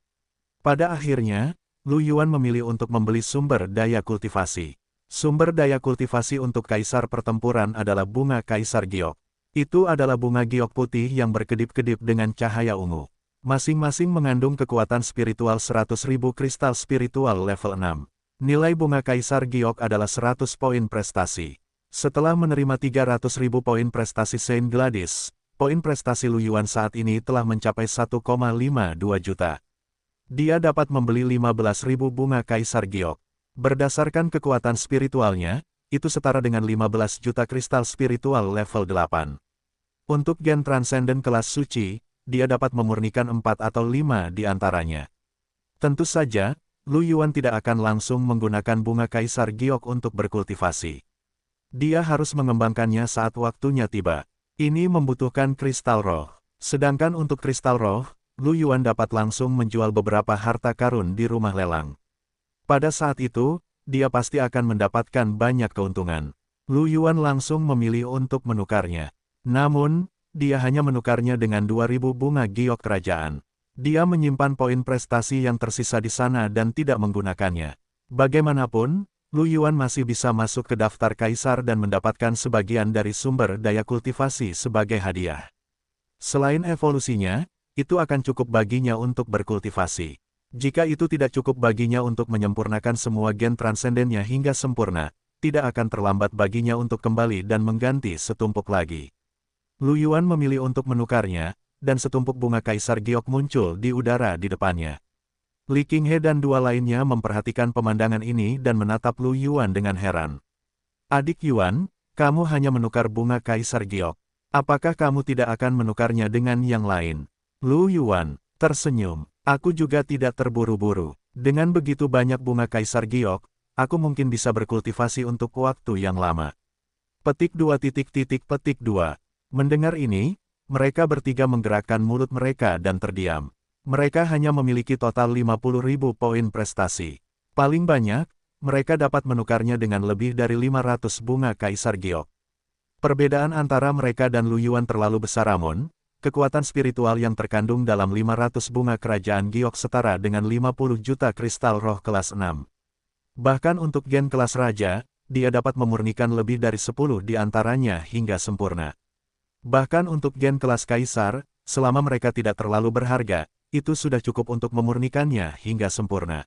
Pada akhirnya, Lu Yuan memilih untuk membeli sumber daya kultivasi. Sumber daya kultivasi untuk kaisar pertempuran adalah bunga kaisar giok. Itu adalah bunga giok putih yang berkedip-kedip dengan cahaya ungu. Masing-masing mengandung kekuatan spiritual 100.000 kristal spiritual level 6. Nilai bunga kaisar giok adalah 100 poin prestasi. Setelah menerima 300.000 poin prestasi Saint Gladys, poin prestasi Lu Yuan saat ini telah mencapai 1,52 juta. Dia dapat membeli 15.000 bunga kaisar giok. Berdasarkan kekuatan spiritualnya, itu setara dengan 15 juta kristal spiritual level 8. Untuk gen transcendent kelas suci, dia dapat memurnikan 4 atau 5 di antaranya. Tentu saja, Lu Yuan tidak akan langsung menggunakan bunga kaisar giok untuk berkultivasi. Dia harus mengembangkannya saat waktunya tiba. Ini membutuhkan kristal roh. Sedangkan untuk kristal roh, Lu Yuan dapat langsung menjual beberapa harta karun di rumah lelang. Pada saat itu, dia pasti akan mendapatkan banyak keuntungan. Lu Yuan langsung memilih untuk menukarnya. Namun, dia hanya menukarnya dengan 2.000 bunga giok kerajaan. Dia menyimpan poin prestasi yang tersisa di sana dan tidak menggunakannya. Bagaimanapun, Lu Yuan masih bisa masuk ke daftar kaisar dan mendapatkan sebagian dari sumber daya kultivasi sebagai hadiah. Selain evolusinya, itu akan cukup baginya untuk berkultivasi. Jika itu tidak cukup baginya untuk menyempurnakan semua gen transendennya hingga sempurna, tidak akan terlambat baginya untuk kembali dan mengganti setumpuk lagi. Lu Yuan memilih untuk menukarnya, dan setumpuk bunga kaisar giok muncul di udara di depannya. Li Qinghe dan dua lainnya memperhatikan pemandangan ini dan menatap Lu Yuan dengan heran. Adik Yuan, kamu hanya menukar bunga kaisar giok. Apakah kamu tidak akan menukarnya dengan yang lain? Lu Yuan tersenyum. Aku juga tidak terburu-buru. Dengan begitu banyak bunga kaisar giok, aku mungkin bisa berkultivasi untuk waktu yang lama. Petik 2. Mendengar ini, mereka bertiga menggerakkan mulut mereka dan terdiam. Mereka hanya memiliki total 50.000 poin prestasi. Paling banyak, mereka dapat menukarnya dengan lebih dari 500 bunga Kaisar Giok. Perbedaan antara mereka dan Lu Yuan terlalu besar namun, kekuatan spiritual yang terkandung dalam 500 bunga kerajaan Giok setara dengan 50 juta kristal roh kelas 6. Bahkan untuk gen kelas raja, dia dapat memurnikan lebih dari 10 di antaranya hingga sempurna. Bahkan untuk gen kelas kaisar, selama mereka tidak terlalu berharga, itu sudah cukup untuk memurnikannya hingga sempurna.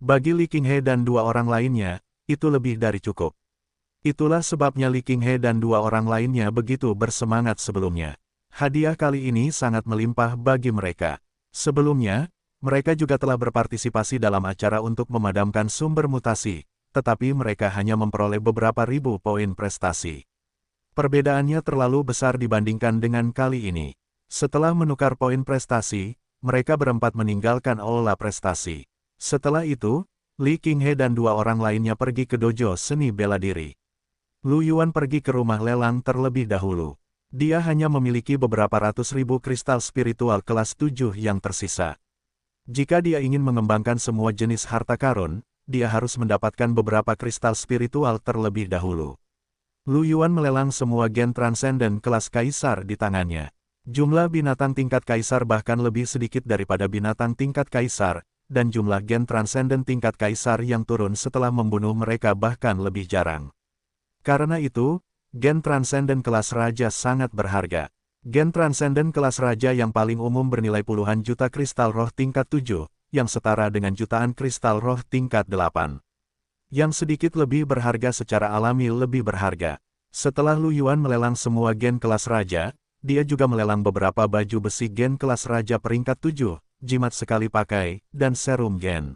Bagi Li Qinghe dan dua orang lainnya, itu lebih dari cukup. Itulah sebabnya Li Qinghe dan dua orang lainnya begitu bersemangat sebelumnya. Hadiah kali ini sangat melimpah bagi mereka. Sebelumnya, mereka juga telah berpartisipasi dalam acara untuk memadamkan sumber mutasi, tetapi mereka hanya memperoleh beberapa ribu poin prestasi. Perbedaannya terlalu besar dibandingkan dengan kali ini. Setelah menukar poin prestasi, mereka berempat meninggalkan aula prestasi. Setelah itu, Li Qinghe dan dua orang lainnya pergi ke dojo seni bela diri. Lu Yuan pergi ke rumah lelang terlebih dahulu. Dia hanya memiliki beberapa ratus ribu kristal spiritual kelas 7 yang tersisa. Jika dia ingin mengembangkan semua jenis harta karun, dia harus mendapatkan beberapa kristal spiritual terlebih dahulu. Lu Yuan melelang semua gen transenden kelas kaisar di tangannya. Jumlah binatang tingkat kaisar bahkan lebih sedikit daripada binatang tingkat kaisar, dan jumlah gen transenden tingkat kaisar yang turun setelah membunuh mereka bahkan lebih jarang. Karena itu, gen transenden kelas raja sangat berharga. Gen transenden kelas raja yang paling umum bernilai puluhan juta kristal roh tingkat 7, yang setara dengan jutaan kristal roh tingkat 8. Yang sedikit lebih berharga secara alami lebih berharga. Setelah Lu Yuan melelang semua gen kelas raja, dia juga melelang beberapa baju besi gen kelas raja peringkat 7, jimat sekali pakai, dan serum gen.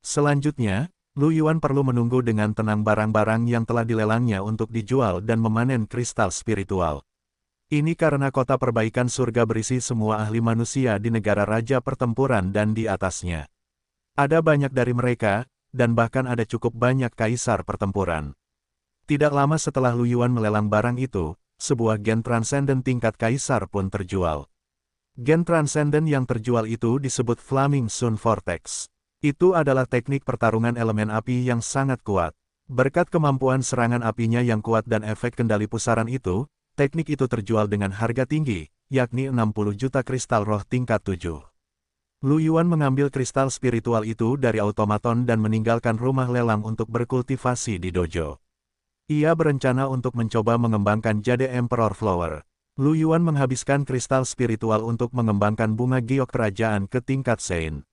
Selanjutnya, Lu Yuan perlu menunggu dengan tenang barang-barang yang telah dilelangnya untuk dijual dan memanen kristal spiritual. Ini karena kota perbaikan surga berisi semua ahli manusia di negara raja pertempuran dan di atasnya. Ada banyak dari mereka, dan bahkan ada cukup banyak kaisar pertempuran. Tidak lama setelah Lu Yuan melelang barang itu, sebuah gen transenden tingkat kaisar pun terjual. Gen transenden yang terjual itu disebut Flaming Sun Vortex. Itu adalah teknik pertarungan elemen api yang sangat kuat. Berkat kemampuan serangan apinya yang kuat dan efek kendali pusaran itu, teknik itu terjual dengan harga tinggi, yakni 60 juta kristal roh tingkat 7. Lu Yuan mengambil kristal spiritual itu dari automaton dan meninggalkan rumah lelang untuk berkultivasi di dojo. Ia berencana untuk mencoba mengembangkan Jade Emperor Flower. Lu Yuan menghabiskan kristal spiritual untuk mengembangkan bunga giok kerajaan ke tingkat Sein.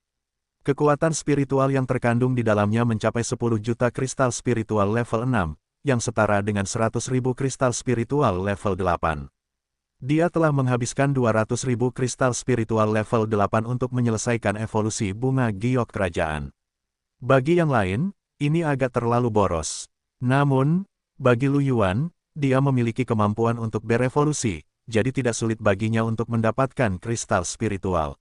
Kekuatan spiritual yang terkandung di dalamnya mencapai 10 juta kristal spiritual level 6, yang setara dengan 100.000 kristal spiritual level 8. Dia telah menghabiskan 200.000 kristal spiritual level 8 untuk menyelesaikan evolusi bunga giok kerajaan. Bagi yang lain, ini agak terlalu boros. Namun, bagi Lu Yuan, dia memiliki kemampuan untuk berevolusi, jadi tidak sulit baginya untuk mendapatkan kristal spiritual.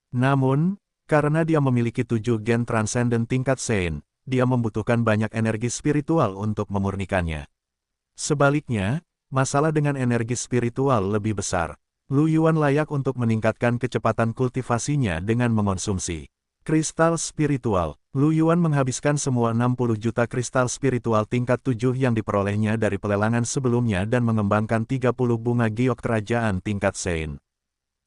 Namun, karena dia memiliki 7 gen transenden tingkat Sein, dia membutuhkan banyak energi spiritual untuk memurnikannya. Sebaliknya, masalah dengan energi spiritual lebih besar. Lu Yuan layak untuk meningkatkan kecepatan kultivasinya dengan mengonsumsi kristal spiritual. Lu Yuan menghabiskan semua 60 juta kristal spiritual tingkat 7 yang diperolehnya dari pelelangan sebelumnya dan mengembangkan 30 bunga giok kerajaan tingkat Sein.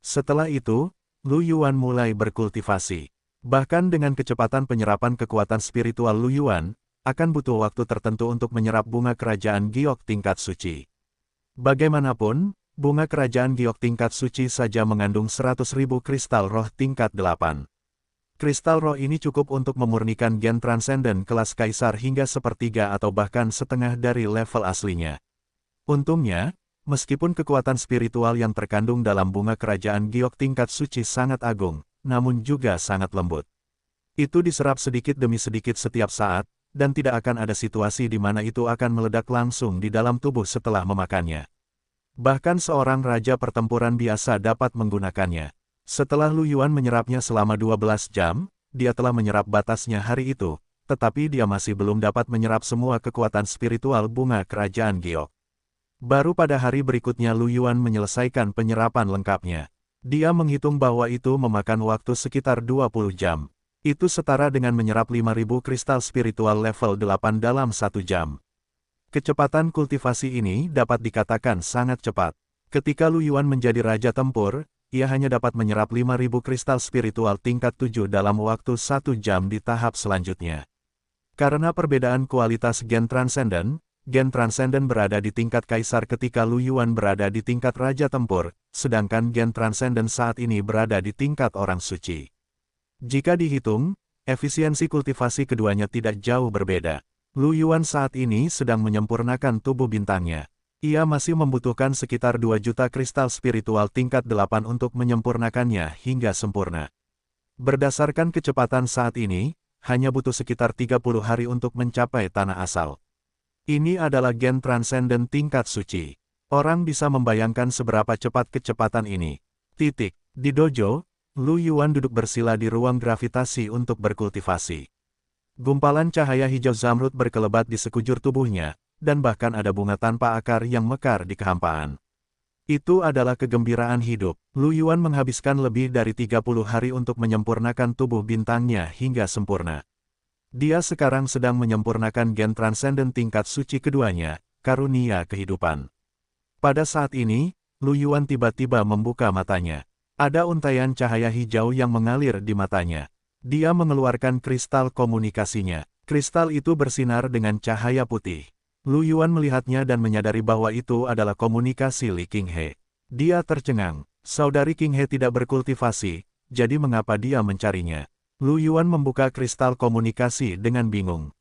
Setelah itu, Lu Yuan mulai berkultivasi. Bahkan dengan kecepatan penyerapan kekuatan spiritual Lu Yuan, akan butuh waktu tertentu untuk menyerap bunga kerajaan giok tingkat suci. Bagaimanapun, bunga kerajaan giok tingkat suci saja mengandung 100.000 kristal roh tingkat 8. Kristal roh ini cukup untuk memurnikan gen transenden kelas kaisar hingga sepertiga atau bahkan setengah dari level aslinya. Untungnya, meskipun kekuatan spiritual yang terkandung dalam bunga kerajaan giok tingkat suci sangat agung, namun juga sangat lembut. Itu diserap sedikit demi sedikit setiap saat, dan tidak akan ada situasi di mana itu akan meledak langsung di dalam tubuh setelah memakannya. Bahkan seorang raja pertempuran biasa dapat menggunakannya. Setelah Lu Yuan menyerapnya selama 12 jam, dia telah menyerap batasnya hari itu, tetapi dia masih belum dapat menyerap semua kekuatan spiritual bunga kerajaan giok. Baru pada hari berikutnya Lu Yuan menyelesaikan penyerapan lengkapnya. Dia menghitung bahwa itu memakan waktu sekitar 20 jam. Itu setara dengan menyerap 5.000 kristal spiritual level 8 dalam 1 jam. Kecepatan kultivasi ini dapat dikatakan sangat cepat. Ketika Lu Yuan menjadi Raja Tempur, ia hanya dapat menyerap 5.000 kristal spiritual tingkat 7 dalam waktu 1 jam di tahap selanjutnya. Karena perbedaan kualitas Gen Transcendent berada di tingkat Kaisar ketika Lu Yuan berada di tingkat Raja Tempur, sedangkan Gen Transcendent saat ini berada di tingkat Orang Suci. Jika dihitung, efisiensi kultivasi keduanya tidak jauh berbeda. Lu Yuan saat ini sedang menyempurnakan tubuh bintangnya. Ia masih membutuhkan sekitar 2 juta kristal spiritual tingkat 8 untuk menyempurnakannya hingga sempurna. Berdasarkan kecepatan saat ini, hanya butuh sekitar 30 hari untuk mencapai tanah asal. Ini adalah Gen Transcendent tingkat suci. Orang bisa membayangkan seberapa cepat kecepatan ini. Di dojo, Lu Yuan duduk bersila di ruang gravitasi untuk berkultivasi. Gumpalan cahaya hijau zamrud berkelebat di sekujur tubuhnya, dan bahkan ada bunga tanpa akar yang mekar di kehampaan. Itu adalah kegembiraan hidup. Lu Yuan menghabiskan lebih dari 30 hari untuk menyempurnakan tubuh bintangnya hingga sempurna. Dia sekarang sedang menyempurnakan Gen Transcendent tingkat suci keduanya, karunia kehidupan. Pada saat ini, Lu Yuan tiba-tiba membuka matanya. Ada untaian cahaya hijau yang mengalir di matanya. Dia mengeluarkan kristal komunikasinya. Kristal itu bersinar dengan cahaya putih. Lu Yuan melihatnya dan menyadari bahwa itu adalah komunikasi Li Qinghe. Dia tercengang. Saudari Qinghe tidak berkultivasi, jadi mengapa dia mencarinya? Lu Yuan membuka kristal komunikasi dengan bingung.